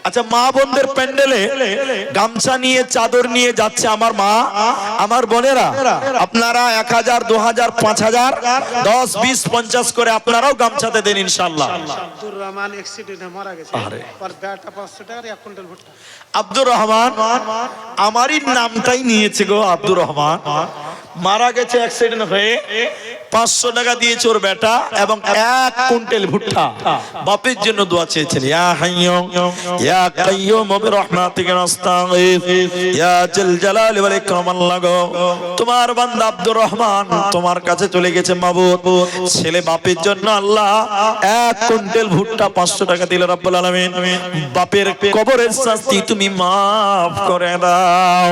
আচ্ছা, মা বোনদের প্যান্ডেলে গামছা নিয়ে চাদর নিয়ে যাচ্ছে আমার মা, আমার বোনেরা। আপনারা 1000, 2000, 5000, 10, 20, 50 করে আপনারাও গামছাতে দেন ইনশাআল্লাহ। আব্দুর রহমান অ্যাক্সিডেন্টে মারা গেছে, আর বেটা 500 টাকা 1 কুইন্টাল ভুট্টা। আব্দুর রহমান আমারই নামটাই নিয়েছে গো, আব্দুর রহমান মারা গেছে অ্যাক্সিডেন্ট হয়ে। 500 টাকা দিয়েছে ওর বেটা এবং 1 কুইন্টাল ভুট্টা। বাপের জন্য দোয়া চেয়েছেন। ইয়া হাইয়্যু ইয়া কাইয়্যুম বিরহমাতিকা নাস্তাগীথ ইয়া জাল জালালি ওয়াল ইকরাম। আল্লাহ গো, তোমার বান্দা আব্দুর রহমান তোমার কাছে চলে গেছে মাবুদ। ছেলে বাপের জন্য আল্লাহ 1 কুইন্টাল ভুট্টা 500 টাকা দিল রব্বুল আলামিন। বাপের কবরের শাস্তি তুমি মাফ করে দাও।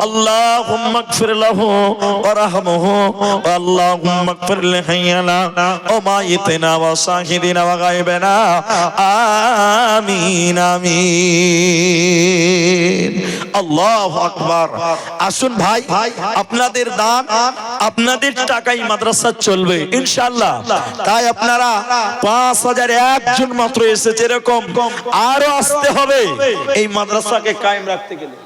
আল্লাহুম্মা গফির লাহু ওয়ারহামহু আল্লাহুম্মা গফির লিহাইয়ানা ওয়া মাইয়িতিনা ওয়া শাহিদিনা ওয়া গায়বিনা, আমিন আমিন। আল্লাহু আকবার। আসুন ভাই, আপনাদের দান, আপনাদের টাকাই মাদ্রাসা চলবে ইনশাআল্লাহ। তাই আপনারা 5000 একজন মাত্র এসেছে, এরকম আরো আসতে হবে এই মাদ্রাসাকে কায়েম রাখতে গেলে।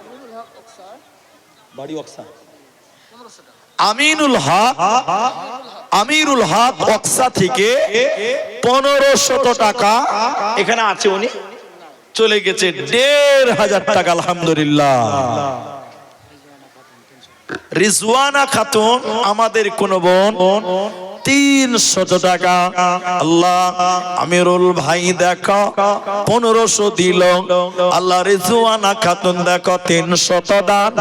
বাড়ি ওকসা আমিরুল হক ওকসা থেকে 1500 টাকা এখানে আছে, উনি চলে গেছে 1500 টাকা, আলহামদুলিল্লাহ। রিজওয়ানা খাতুন আমাদের কোন বোন 300 টাকা। আল্লাহ আমিরুল ভাই দেখো 1500 দিল। আল্লাহ রিজওয়ানা খাতুন দেখো 300 দান।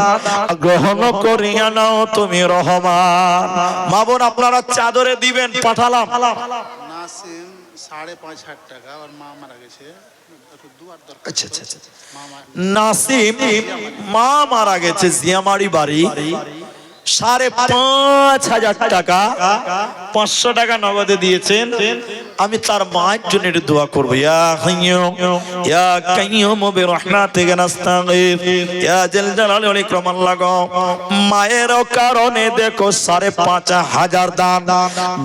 গ্রহণ করিয়া নাও তুমি রহমান। মা বোন আপনারা চাদরে দিবেন, পাঠালাম। নাসিম 5.5 টাকা, আর মা মারা গেছে, একটু দুয়ার দরকার। আচ্ছা আচ্ছা আচ্ছা। নাসিম মা মারা গেছে, জিয়ামারি বাড়ি, 5,500 টাকা, 500 টাকা নগদে দিয়েছেন। আমি তার মায়ের জন্য একটু দোয়া করবো। ইয়া হাইয়্যু ইয়া কাইয়্যুম বিরহমাতিকা নাস্তাগীথ ইয়া জাল জালালি ওয়াল ইকরাম। আল্লাহ গো, মায়ের কারণে দেখো 5,500 দান।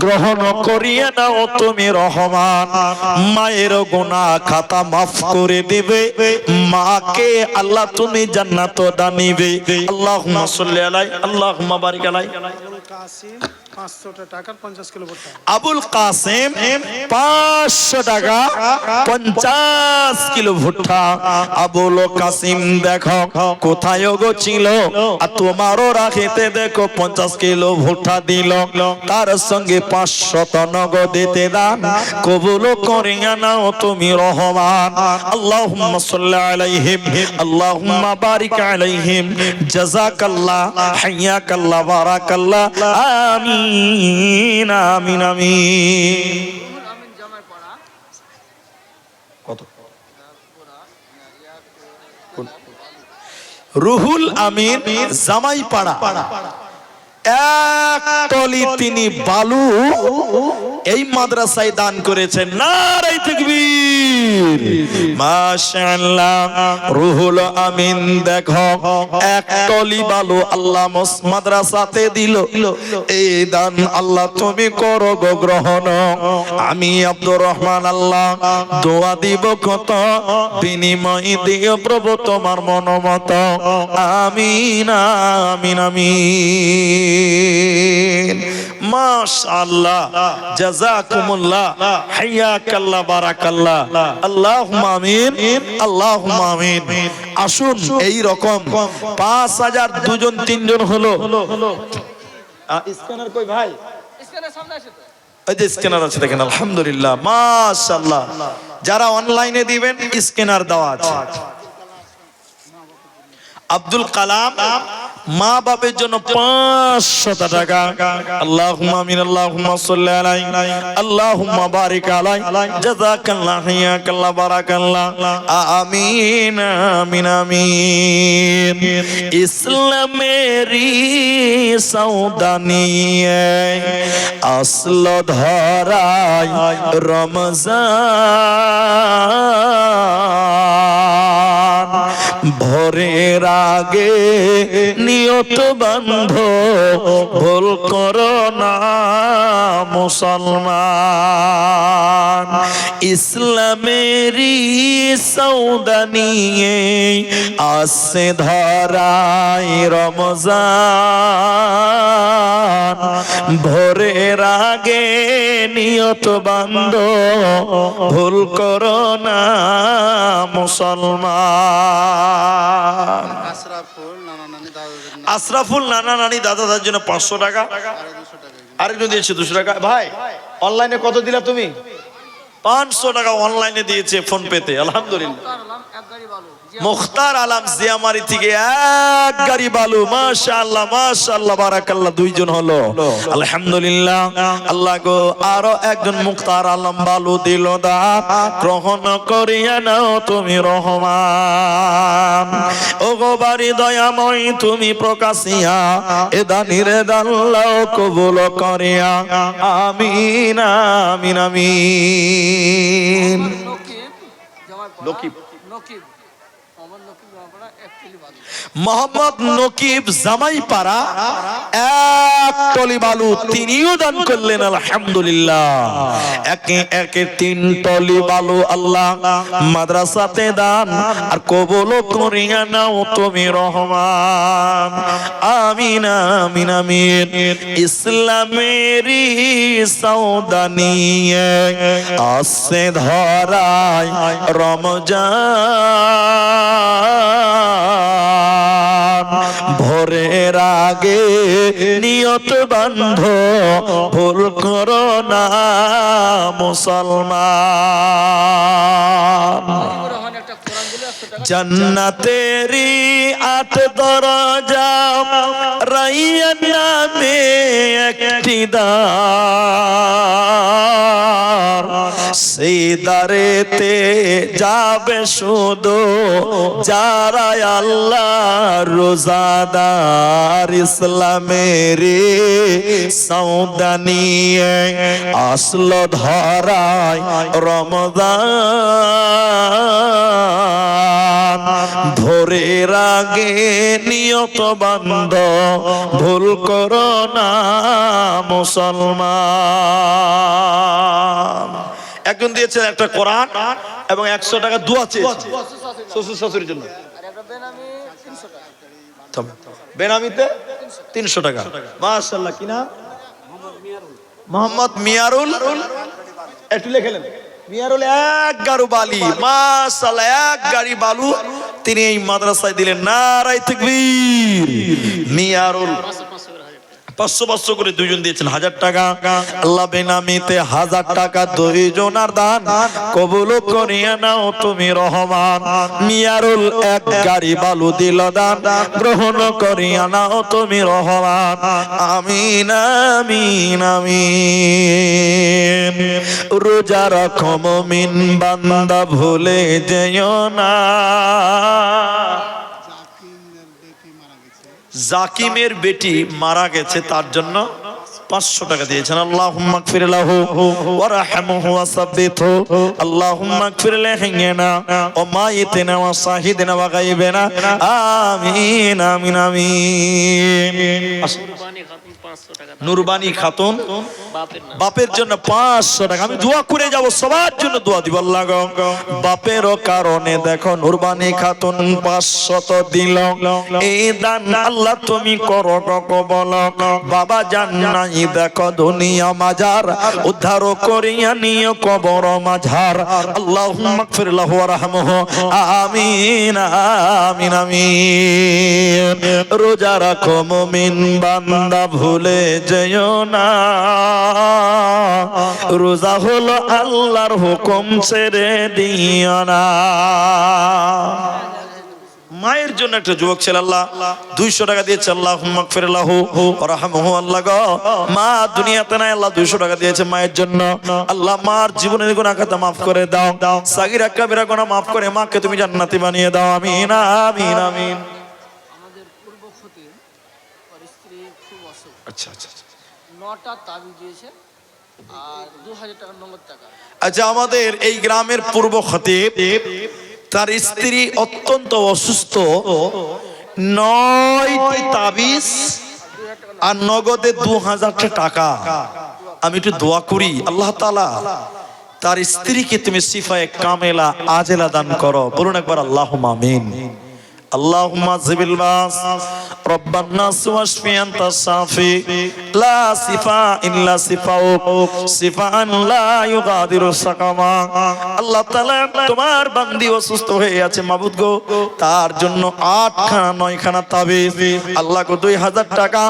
গ্রহণ করিয়ে নাও তুমি রহমান। মায়ের গুনাহ খাতা মাফ করে দিবে, মাকে আল্লাহ তুমি জান্নাত দানিবে। আল্লাহুম্মা সাল্লি আলাইহি আল্লাহুম্মা বারিক আলাইহি। কাসিম 500 টাকা 50 কিলো ভুট্টা। আবুল কাসেম 500 টাকা 50 কিলো ভুট্টা। আবুল কাসিম দেখো কোথায় গো ছিল, আর তোমারও রাখিতে দেখো 50 কিলো ভুট্টা দিল। তার সঙ্গে 500 নগদেতে দান। কবুল করিয়া নাও তুমি রহমান। আল্লাহুম্মা সাল্লি আলাইহিম আল্লাহুম্মা বারিক আলাইহিম, জাযাকাল্লাহ হাইয়াকাল্লাহ বারাকাল্লাহ, আমিন আমিন আমিন। কত? রুহুল আমিন জামাই পাড়া, 1 টলি তিনি বালু এই মাদ্রাসায় দান করেছেন। নারায়ে তাকবীর। তাকবীর মাশাআল্লাহ রুহুল আমিন দেখো এক টলি বালু আল্লাহ মাদ্রাসাতে দিল এই দান আল্লাহ তুমি করো গো গ্রহণ আমি আব্দুর রহমান আল্লাহ দোয়া দিব কত বিনিময় দিও প্রভু তোমার মনোমত আমিন আমিন আমিন মাশাআল্লাহ জাযাকুমুল্লাহ হাইয়াকাল্লাহ বারাকাল্লাহ আল্লাহুম্মা আমিন আল্লাহুম্মা আমিন আসুন এই রকম 5000 দুজন তিনজন হলো স্ক্যানার কই ভাই এই যে স্ক্যানার আছে দেখেন আলহামদুলিল্লাহ মাশাআল্লাহ যারা অনলাইনে দিবেন স্ক্যানার দেওয়া আছে আব্দুল কালাম মা বাপের জন্য 500 টাকা আল্লাহুম্মা আমিন আল্লাহুম্মা সাল্লি আলাইহি আল্লাহুম্মা বারিক আলাইহি জাযাকাল্লাহ হাইয়াকাল্লাহ বারাকাল্লাহ আমিন আমিন আমিন ইসলামেরি সৌদানিয়ে আসল ধরাই রমজান ভোরের আগে নিয়ত বান্ধ ভুল করো না মুসলমান ইসলামেরই সৌদা নিয়ে আসে ধরাই রমজান ভোরের আগে নিয়ত বান্ধ ভুল করো না মুসলমান আশরাফুল নানা নানি দাদাদের জন্য 500 টাকা আরেকজন দিয়েছে 200 টাকা ভাই অনলাইনে কত দিলা তুমি 500 টাকা অনলাইনে দিয়েছে ফোন পেতে আলহামদুলিল্লাহ মুখতার আলম জিয়ামারি থেকে এক গাড়ি বালু মাশাআল্লাহ মাশাআল্লাহ বারাকাল্লাহ দুইজন হলো আলহামদুলিল্লাহ আল্লাহ গো আরো একজন মুখতার আলম বালু দিল দান গ্রহণ করিয়া নাও তুমি রহমান ও গো বাড়ি দয়াময় তুমি প্রকাশিয়া এ দানির দান লাও কবুল করিয়া আমিন আমিন আমিন নকিব মোহাম্মদ নকিব জামাইপাড়া এক টলি বালু তিনিও দান করলেন আলহামদুলিল্লাহ একে একে 3 টলি বালু আল্লাহ মাদ্রাসাতে দান আর কবুল করিয়া নাও তুমি রহমান আমিন আমিন আমিন ইসলামেরই সৌদা নিয়ে আসে ধরাই রমজান ভোরের আগে নিয়ত বান্ধ ভুল করো না মুসলমান জান্নাতেরি 8 দরজা রাইয়ান নামে একটি দ্বার সেই দ্বারেতে যাবে শুধু যারা আল্লাহ রোজাদার ইসলামেরি সৌদা নিয়ে আসলো ধরাই রমজান ভোরের আগে নিয়ত বান্ধ ভুল করো না মুসলমান একজন দিয়েছেন একটা কোরআন এবং 100 টাকা দোয়া চেয়েছে শ্বশুর শাশুড়ির জন্য বেনামিতে 300 টাকা মাশাআল্লাহ কি নাম মোহাম্মদ মিয়ারুল একটু লিখলেন মিয়ারুল এক গাড়ি বালি মাশাআল্লাহ এক গাড়ি বালু তিনি এই মাদ্রাসায় দিলেন নারায়ে তাকবীর মিয়ারুল 500 করে দুইজন দিয়েছেন 1000 টাকা আল্লাহ বেনামিতে 1000 টাকা দুইজনার দান কবুল করিয়া নাও তুমি রহমান মিয়ারুল এক গাড়ি বালু দিল দান গ্রহণ করিয়া নাও তুমি রহমান আমিন আমিন আমিন রোজা রাখো মুমিন বান্দা ভুলে যেও না জাকিমের বেটি মারা গেছে তার জন্য 500 টাকা দিয়েছেন। আল্লাহুম্মা গফির লাহু ওয়ারহামহু ওয়াসাব্বিতহু আল্লাহুম্মা গফির লিহিনা ওয়া মাইতিনা ওয়া শাহিদিনা ওয়া গায়বিনা আমিন আমিন আমিন। নুরবানি খাতুন বাপের জন্য 500 টাকা। আমি দোয়া করে যাব, সবার জন্য দোয়া দিব। আল্লাহ গো বাপেরও কারণে দেখো নুরবানি খাতুন 500 দিল, এই দান আল্লাহ তুমি করো গো বলো। বাবা জান্নাই দেখো দুনিয়া মাজার উদ্ধার করিয়া নিও কবর মাঝার। আল্লাহুম্মা গফির লাহু ওয়ারহামহু আমিন আমিন আমিন। রোজা রাখো মুমিন বান্দা ভুলে যেও না, রোজা হলো আল্লাহর হুকুম ছেড়ে দিও না। মায়ের জন্য একটা যুবক ছেলে আল্লাহ 200 টাকা দিয়েছে। আল্লাহুম্মা গফির লাহু ওয়ারহামহু। আল্লাহ গো মা দুনিয়াতে নাই, আল্লাহ 200 টাকা দিয়েছে মায়ের জন্য। আল্লাহ মার জীবনের গুনাহ খাতা মাফ করে দাও, সাগীরা কাবিরা গুনাহ মাফ করে মাকে তুমি জান্নাতি বানিয়ে দাও। আমিন আমিন আমিন। আমাদের পূর্ব ক্ষতি ওর স্ত্রী খুব অসুখ, আচ্ছা আচ্ছা। 9টা তাবিজ দিয়েছে আর 2000 টাকা নগদ টাকা। আচ্ছা, আমাদের এই গ্রামের পূর্ব খতিব, তার স্ত্রী অত্যন্ত অসুস্থ, 9টি তাবিজ আর নগদে 2000 টাকা। আমি একটু দোয়া করি, আল্লাহ তাআলা তার স্ত্রীকে তুমি শিফায়ে কামেলা আজেলা দান করো। বলুন একবার আল্লাহুম্মা আমিন। আল্লাহুম্মা জিবিল বাস রব্বান নাস ওয়াশফি আনতা শাফি লা শিফা ইল্লা শিফাউক শিফাআন লা ইউগাদিরু সাকামা। আল্লাহ তাআলা তোমার বান্দি অসুস্থ হয়ে আছে মাবুদ গো, তার জন্য 8খানা 9খানা তাবিজ আল্লাহ গো 2000 টাকা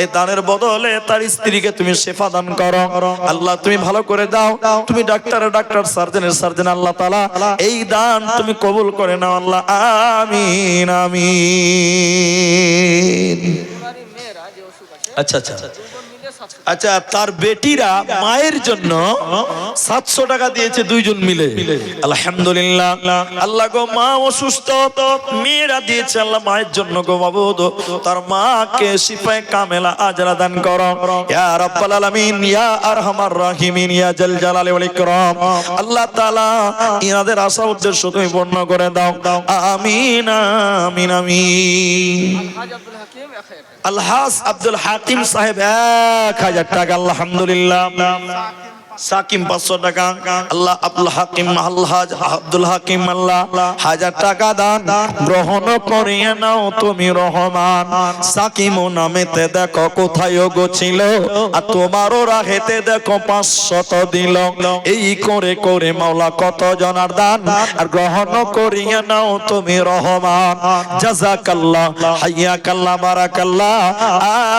এই দানের বদলে তার স্ত্রীকে তুমি শিফা দান করো। আল্লাহ তুমি ভালো করে দাও, তুমি ডাক্তার সার্জনের সার্জন, আল্লাহ তাআলা এই দান তুমি কবুল করে নাও আল্লাহ। আমিন আমিন। মেয়েরা যে অসুখ আছে আচ্ছা আচ্ছা দুজন মিলে 700 আচ্ছা, তার বেটিরা মায়ের জন্য 700 টাকা দিয়েছে, দুইজন মিলে। আলহামদুলিল্লাহ। আল্লাহ গো মা অসুস্থ, মেয়েরা দিয়েছে আল্লাহ মায়ের জন্য গো মাবুদ, তার মাকে শিফায়ে কামেলা আজরা দান করো ইয়া রাব্বাল আলামিন ইয়া আরহামার রাহিমিন ইয়া জাল জালালি ওয়াল ইকরাম। আল্লাহ তাআলা ইনাদের আশা উদ্দেশ্য তুমি পূর্ণ করে দাও। আমিন আমিন আমিন। হাজ আব্দুল হাকিম 1000 টাকা, আলহাজ আব্দুল হাকিম সাহেব 1000 টাকা। আলহামদুলিল্লাহ। সাকিম 500 টাকা। আল্লাহ আব্দুল হাকিম আলহাজ আব্দুল হাকিম আল্লাহ 1000 টাকা দান গ্রহণ করিয়ে নাও তুমি রহমান। সাকিম নামেতে দেখো কোথায় গো ছিল, আর তোমারও রাহেতে দেখো 500 দিল। এই করে করে মাওলা কত জনার দান আর গ্রহণ করিয়ে নাও তুমি রহমান। জাযাকাল্লাহ হাইয়াকাল্লাহ বারাকাল্লাহ।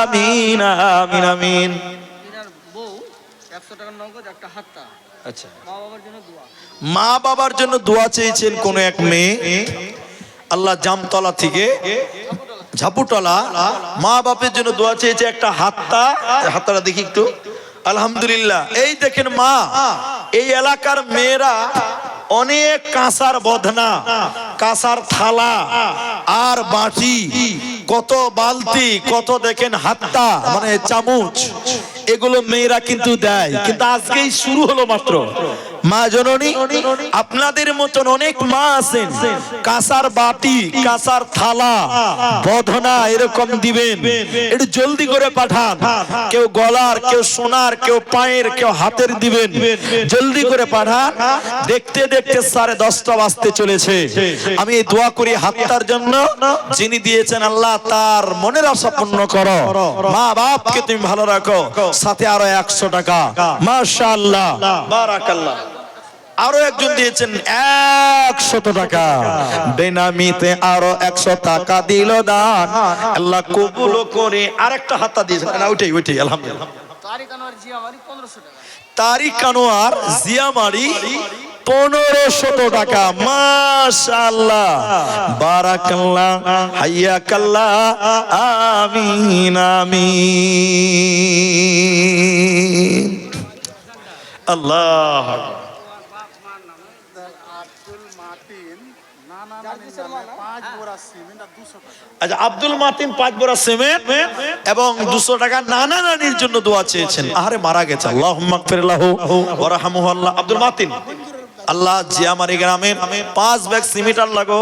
আমিন আমিন আমিন। এনার বউ 100 টাকা নগদ একটা হাত্তা। আচ্ছা, মা বাবার জন্য দোয়া। মা বাবার জন্য দোয়া চেয়েছেন কোন এক মেয়ে, আল্লাহ জামতলা থেকে ঝাপুটলা, মা বাপের জন্য দোয়া চেয়েছে একটা হাত্তা। হাত্তাটা দেখি একটু। আলহামদুলিল্লাহ। এই দেখেন মা, এই এলাকার মেয়েরা অনেক কাঁসার বদনা, কাঁসার থালা আর বাটি, কত বালতি, কত দেখেন হাত্তা মানে চামচ, এগুলো মেয়েরা কিন্তু দেয়। কিন্তু আজকেই শুরু হলো মাত্র। মা জননী, আপনাদের মতন অনেক মা আছেন, কাঁসার বাটি, কাঁসার থালা, বদনা এরকম দিবেন, একটু জলদি করে পাঠান। কেউ গলার, কেউ সোনার, কেউ পায়ের, কেউ হাতের দিবেন, জলদি করে পাঠান। দেখতে দেখতে 10:30 বাজতে চলেছে। আমি এই দোয়া করি হাত্তার জন্য, যিনি দিয়েছেন আল্লাহ তার মনের আশা পূর্ণ করো। মা বাপকে তুমি ভালো রাখো, সাথে আরো 100 টাকা। মাশাআল্লাহ বারাকাল্লাহ। আরো একজন দিয়েছেন 100 টাকা, বেনামিতে আরো 100 টাকা দিল দান, আল্লাহ কবুল করে। আরেকটা হাত্তা দিয়েছেন, না ওইটাই ওইটাই আলহামদুলিল্লাহ। তারিক আনোয়ার জিয়ামারি 1500 টাকা। তারিক আনোয়ার জিয়ামারি 1500 টাকা। মাশাআল্লাহ বারাকাল্লাহ হাইয়াকাল্লাহ। আমিন আমিন। আল্লাহ। আব্দুল মাতিন নানা নানির নামে 5 বোরা সিমে এটা 200 টাকা। আচ্ছা, আব্দুল মাতিন 5 বোরা সিমেন্ট এবং 200 টাকা নানা নানির জন্য দোয়া চেয়েছেন। আহারে মারা গেছে, আল্লাহুম্মা গফির লাহু ওয়া রাহমহু। আল্লাহ আব্দুল মাতিন, আল্লাহ যে আমার এই গ্রামের 5 ব্যাগ সিমেন্ট আল্লাহ গো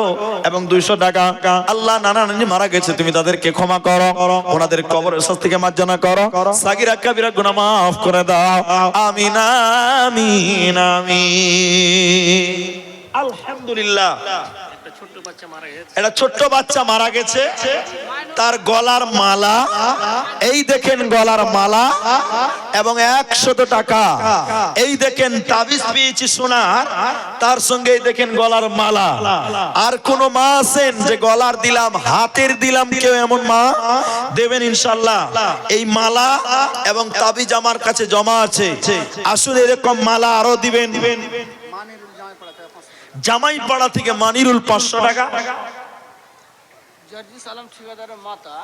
এবং 200 টাকা, আল্লাহ নানা নানি মারা গেছে, তুমি তাদেরকে ক্ষমা করো, ওনাদের কবরের শাস্তি থেকে মার্জনা করো, সাগিরা কাবিরা গুনাহ মাফ করে দাও। আমিন আমিন আমিন। আলহামদুলিল্লাহ। একটা ছোট্ট বাচ্চা মারা গেছে, তার গলার মালা, এই দেখেন গলার মালা এবং 100 টাকা, এই দেখেন তাবিজ পেয়েছি সোনার, তার সঙ্গে এই দেখেন গলার মালা। আর কোন মা আছেন যে গলার দিলাম, হাতের দিলাম, কেউ এমন মা দেবেন ইনশাআল্লাহ? এই মালা এবং তাবিজ আমার কাছে জমা আছে, আসলে এরকম মালা আরো দিবেন। মানিরুল জামাইপাড়া থেকে মানিরুল 500 টাকা। জার্জিস আলম ঠিকাদারের মাতা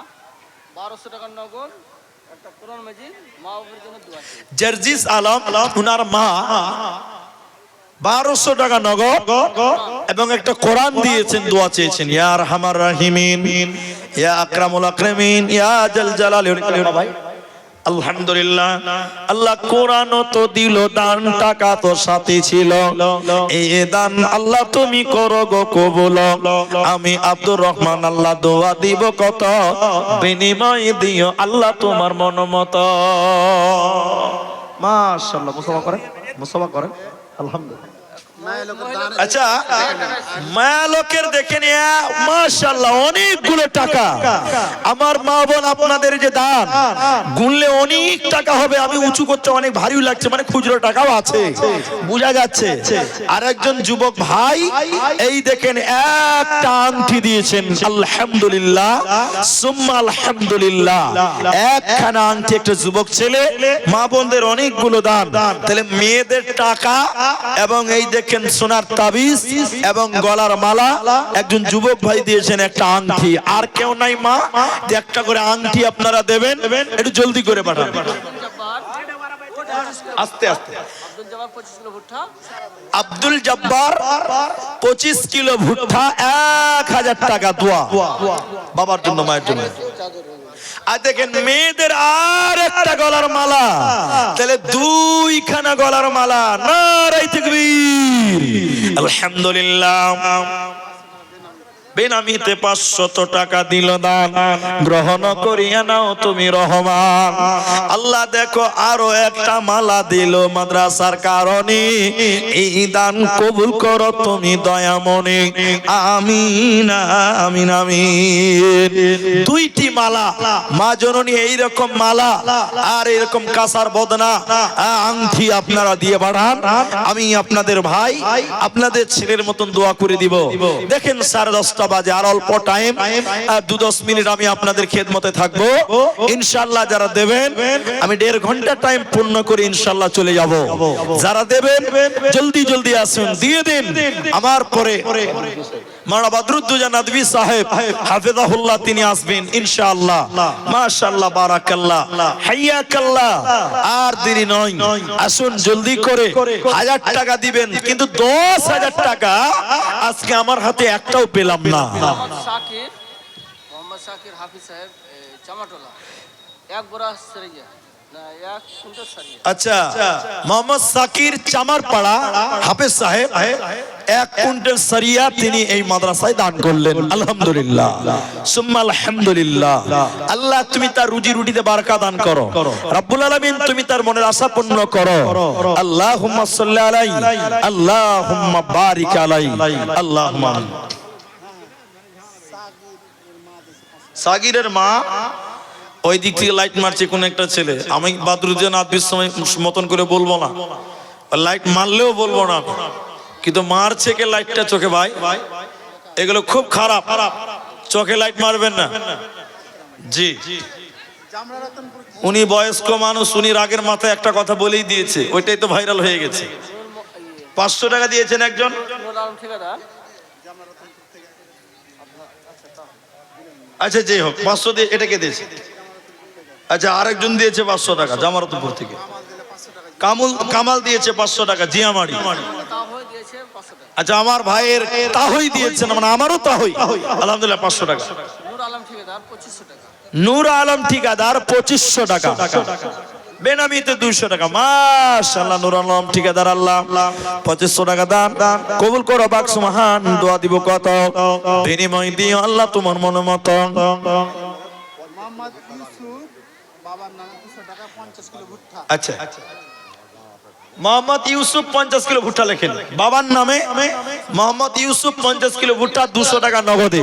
1200 টাকার নগদ, একটা কোরআন মাজিদ মা বাবার জন্য দোয়া চাই। জার্জিস আলম উনার মা 1200 টাকা নগদ এবং একটা কোরআন দিয়েছেন, দোয়া চেয়েছেন। ইয়া আরহামার রাহিমিন, ইয়া আকরামুল আকরামিন, ইয়া জাল জালালি ওয়াল ইকরাম। ভাই আলহামদুলিল্লাহ, আল্লাহ কোরআন তো দিল, দান টাকা তো সাথে ছিল, এই দান আল্লাহ তুমি করো গো কবুল। আমি আব্দুর রহমান আল্লাহ দোয়া দিব কত, বিনিময় দিও আল্লাহ তোমার মন মতো। মাশাআল্লাহ, মুসাফা করেন, মুসাফা করেন, আলহামদুলিল্লাহ। আচ্ছা, মায়া লোকের দেখেন মাশাআল্লাহ অনেকগুলো টাকা। আমার মা বোন আপনাদের যে দান গুনলে অনেক টাকা হবে। আমি উঁচু করতে অনেক ভারী লাগছে, মানে খুচরো টাকাও আছে, বোঝা যাচ্ছে। আর একজন যুবক ভাই এই দেখেন একটা আংটি দিয়েছেন, আলহামদুলিল্লাহ সুম্মা আলহামদুলিল্লাহ। একখানা আংটি একটা যুবক ছেলে, মা বোনদের অনেকগুলো দান। তাহলে মেয়েদের টাকা এবং এই দেখেন সোনার তাবিজ এবং গলার মালা, একজন যুবক ভাই দিয়েছেন একটা আংটি। আর কেউ নাই মা, একটা করে আংটি আপনারা দেবেন, একটু জলদি করে পাঠান, আস্তে আস্তে। আব্দুল জব্বার 25 কিলো ভুট্টা, 1000 টাকা দোয়া বাবার জন্য, মায়ের জন্য। আর দেখেন মেয়েদের আর একটা গলার মালা, তাহলে 2খানা গলার মালা। নারায়ে তাকবীর, আলহামদুলিল্লাহ। বেনামিতে 500 টাকা দিল দান, গ্রহণ করিয়া নাও তুমি রহমান। আল্লাহ দেখো আরো একটা মালা দিল মাদ্রাসার কারণে, এই দান কবুল করো তুমি দয়ামনে। আমিন আমিন আমিন। 2টি মালা মা জননী, এইরকম মালা আর এরকম কাসার বদনা আংটি আপনারা দিয়ে বাড়ান। আমি আপনাদের ভাই, আপনাদের ছেলের মতন দোয়া করে দিব। দেখেন 10:30 বাজে, আর অল্প টাইম, 2-10 মিনিট আমি আপনাদের খেদমতে থাকবো ইনশাআল্লাহ। যারা দেবেন আমি 1.5 ঘন্টা টাইম পূর্ণ করে ইনশাআল্লাহ চলে যাব। যারা দেবেন জলদি জলদি আসুন, দিয়ে দিন। আমার পরে মাওলানা বদরুদ্দোজা নদভী সাহেব হাফেজাহুল্লাহ তিনি আসবেন ইনশাআল্লাহ। মাশাআল্লাহ, বারাকাল্লাহ, হাইয়াকাল্লাহ। আর দেরি নয়, আসুন জলদি করে। 1000 টাকা দিবেন, কিন্তু 10,000 টাকা আজকে আমার হাতে একটাও পেলাম না। মোহাম্মদ শাকির হাফিজ সাহেব চামাটোলা, 1 বোরা সরিয়া না 1 কুইন্টাল সরিয়া। আচ্ছা, মোহাম্মদ শাকির চামারপাড়া হাফেজ সাহেব 1 কুইন্টাল সরিয়া তিনি এই মাদ্রাসায় দান করলেন। আলহামদুলিল্লাহ সুম্মা আলহামদুলিল্লাহ। আল্লাহ তুমি তার রুজি রুটিতে বারাকা দান করো, রব্বুল আলামিন তুমি তার মনের আশা পূর্ণ করো। আল্লাহুম্মা সাল্লি আলাইহি, আল্লাহুম্মা বারিক আলাইহি, আল্লাহুম্মা। সাগিরের মা ওই দিক থেকে লাইট মারছে কোন একটা ছেলে। আমি বাদরুদ্দোজা নদভীর সময় মতন করে বলবো না, লাইট মারলেও বলবো না, কিন্তু মারছে কে লাইটটা চোখে। ভাই এগুলো খুব খারাপ, চোখে লাইট মারবেন না। জি, উনি বয়স্ক মানুষ, উনি রাগের মাথায় একটা কথা বলেই দিয়েছে, ওইটাই তো ভাইরাল হয়ে গেছে। 500 টাকা দিয়েছেন একজন, আচ্ছা যেই হোক 500 দিয়ে এটাকে দিয়েছে। আচ্ছা, আরেকজন দিয়েছে 500 টাকা জামারতপুর থেকে, কামাল দিয়েছে 500 টাকা জিয়ামারি। আচ্ছা আমার ভাইয়ের তাহই দিয়েছেন, মানে আমারও তাহই, আলহামদুলিল্লাহ 500 টাকা। নূর আলম ঠিকাদার 2500 টাকা, বেনামিতে 200 টাকা। মাশাআল্লাহ, নূর আলম ঠিকাদার আল্লাহ 2500 টাকা দান কবুল করো। বাক্স মহান দোয়া দিব কত, বিনিময় দিও আল্লাহ তোমার মনের মতো। মোহাম্মদ ইউসুফ, বাবার নাম 200 টাকা, 50 কিলো ভুট্টা। আচ্ছা, মোহাম্মদ ইউসুফ 50 কিলো ভুট্টা লেখেন বাবার নামে। মোহাম্মদ ইউসুফ 50 কিলো ভুট্টা, 200 টাকা নগদে।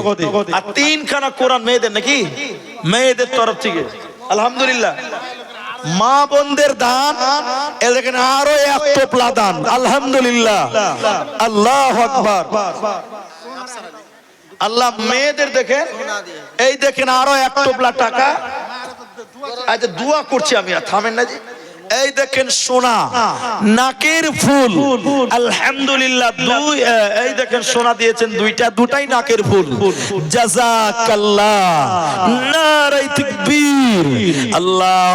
আর 3খানা কোরআন মেয়েদের, নাকি মেয়েদের তরফ থেকে, আলহামদুলিল্লাহ। মা বোনদের দান, এ দেখেন আরো 1 টোপলা দান, আলহামদুলিল্লাহ, আল্লাহু আকবার। আল্লাহ মেয়েদের দেখেন, এই দেখেন আরো 1 টোপলা টাকা। আচ্ছা দোয়া করছি আমি, আর থামেন না জি। এই দেখেন সোনা, নাকের ফুল, আলহামদুলিল্লাহ। এই দেখেন সোনা দিয়েছেন দুটাই নাকের ফুল। জাযাকাল্লাহ, নারে তাকবীর। আল্লাহ,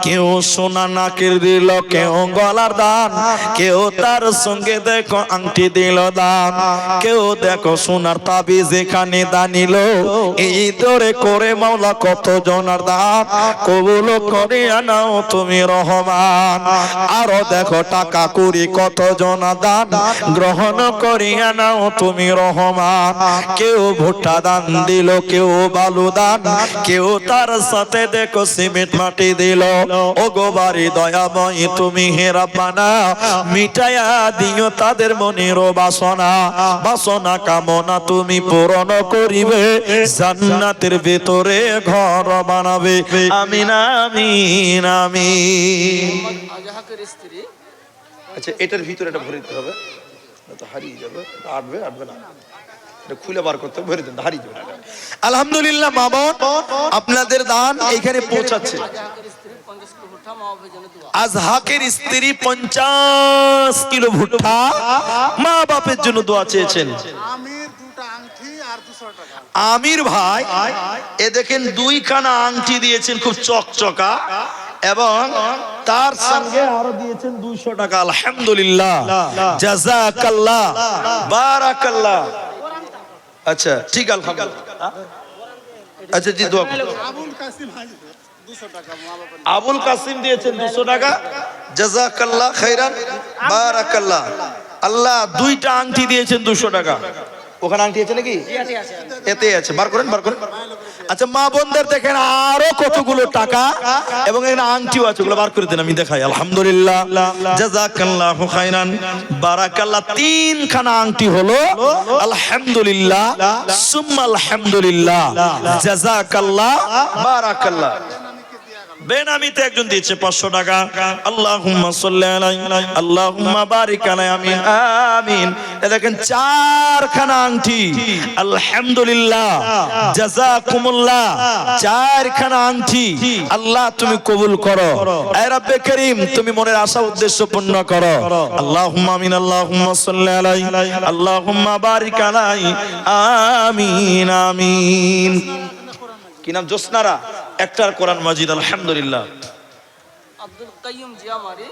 কেউ সোনা নাকের দিল, কেউ গলার দান, কেউ তার সঙ্গে দেখো আংটি দিল দান, কেউ দেখো সোনার তাবিজ এখানে দানিল। এই দরে করে মাওলা কত জনার দান কবুল করে আনাও তুমি রহমান। আরো দেখো টাকা কুড়ি কত জনা দান গ্রহণ করিয়া নাও তুমি রহমান। কেউ ভুট্টা দান দিল, কেউ বালু দান, কেউ তার সাথে দেখো সিমেন্ট মাটি দিল। ও গো বাড়ি দয়াময় তুমি হে রাব্বানা, মিটায়া দিও তাদের মনের বাসনা। বাসনা কামনা তুমি পূরণ করিবে, জান্নাতের ভিতরে ঘর বানাবে। আমিন আমিন আমিন। আচ্ছা এটার ভিতরে এটা ভরে দিতে হবে, তো হারিয়ে যাবে, আটবে না, এটা খুলে বার করতে ভরে দেন, হারিয়ে যাবে। আলহামদুলিল্লাহ মা বোন, আপনাদের দান এখানে পৌঁছাচ্ছে। আজহাকের স্ত্রী 50 কিলো ভুট্টা মা বাপের জন্য দোয়া চেয়েছেন। আমির 2টা আংটি আর 200 টাকা। আমির ভাই এ দেখেন 2খানা আংটি দিয়েছেন, খুব চকচকা, এবং তার সঙ্গে আরো দিয়েছেন 200 টাকা। আলহামদুলিল্লাহ, জাযাকাল্লাহ, বারাকাল্লাহ। আচ্ছা ঠিক, আলহামদুলিল্লাহ। আচ্ছা জি দোয়া করুন। আবুল কাসিম হাজি 200 টাকা, মা বাবার আবুল কাসিম দিয়েছেন 200 টাকা, জাযাকাল্লাহ খাইরান, বারাকাল্লাহ। আল্লাহ 2টা আংটি দিয়েছেন 200 টাকা। ওখানে আংটি আছে নাকি? এতে আছে, বার করেন। আচ্ছা মা বোনদের দেখেন আরো কতগুলো টাকা এবং এখানে আংটিও আছে, ওগুলো বার করে দেন, আমি দেখাই। আলহামদুলিল্লাহ, জাযাকাল্লাহু খাইরান, বারাকাল্লাহ। 3খানা আংটি হলো, আলহামদুলিল্লাহ, সুম্মা আলহামদুলিল্লাহ, জাযাকাল্লাহ, বারাকাল্লাহ। বেনামিতে একজন দিয়েছে 500 টাকা। আল্লাহুম্মা সাল্লি আলাইহি, আল্লাহুম্মা বারিক আলাইহি, আমিন আমিন। দেখেন 4খানা আংটি, আলহামদুলিল্লাহ, জাযাকুমুল্লাহ। 4খানা আংটি আল্লাহ তুমি কবুল করো, এ রব্বে করিম তুমি মনের আশা উদ্দেশ্য পূর্ণ করো। আল্লাহুম্মা আমিন, আল্লাহুম্মা সাল্লি আলাইহি, আল্লাহুম্মা বারিক আলাইহি, আমিন আমিন। কি নাম? জোসনারা, একটার কোরআন মাজিদ, আলহামদুলিল্লাহ। আব্দুল কাইয়ুম জিয়ামারি,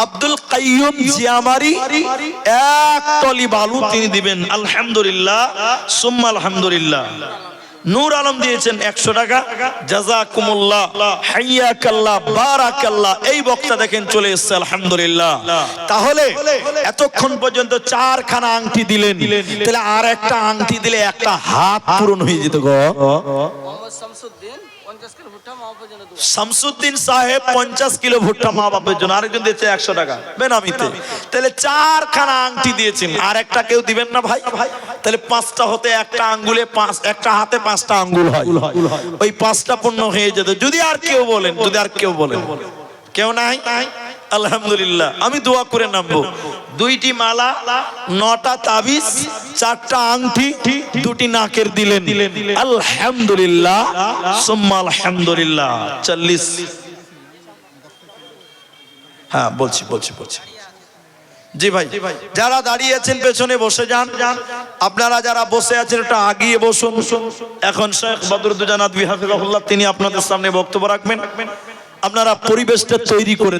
আব্দুল কাইয়ুম জিয়ামারি 1 টলি বালু তিনি দিবেন, আলহামদুলিল্লাহ, সুম্মা আলহামদুলিল্লাহ। নূর আলম দিয়েছেন 100 টাকা, জাযাকুমুল্লাহ, হাইয়াকাল্লাহ, বারাকাল্লাহ। এই বক্তা দেখেন চলে এসেছে, আলহামদুলিল্লাহ। তাহলে এতক্ষণ পর্যন্ত 4খানা আংটি দিলেন, তাহলে আর একটা আংটি দিলে একটা হাত পূরণ হয়ে যেত গো। মোহাম্মদ শামসুদ্দিন 50 কিলো ভুট্টা মা বাপের জন্য দোয়া। শামসুদ্দিন সাহেব 50 কিলো ভুট্টা মা বাপের জন্য, আরেকজন দিয়েছে 100 টাকা বেনামিতে। তাহলে 4খানা আংটি দিয়েছেন, আর একটা কেউ দিবেন না ভাই? তাহলে 5টা হতে একটা আঙ্গুলে একটা হাতে 5টা আঙ্গুল হয়, ওই 5টা পূর্ণ হয়ে যেত। যদি আর কেউ বলেন, কেউ নাই, আলহামদুলিল্লাহ। আমি দোয়া করে নামবো। 2টি মালা, 9টা তাবিজ, 4টা আংটি, 2টি নাকের দিলেন, আলহামদুলিল্লাহ, সুম্মা আলহামদুলিল্লাহ। 40। হ্যাঁ বলছি। জি ভাই, যারা দাঁড়িয়ে আছেন পেছনে বসে যান, আপনারা যারা বসে আছেন একটু আগিয়ে বসুন। এখন শেখ বদরুদ্দোজা নাদভী হাফিজাহুল্লাহ তিনি আপনাদের সামনে বক্তব্য রাখবেন। আপনারা পরিবেশটা তৈরি করে দেন।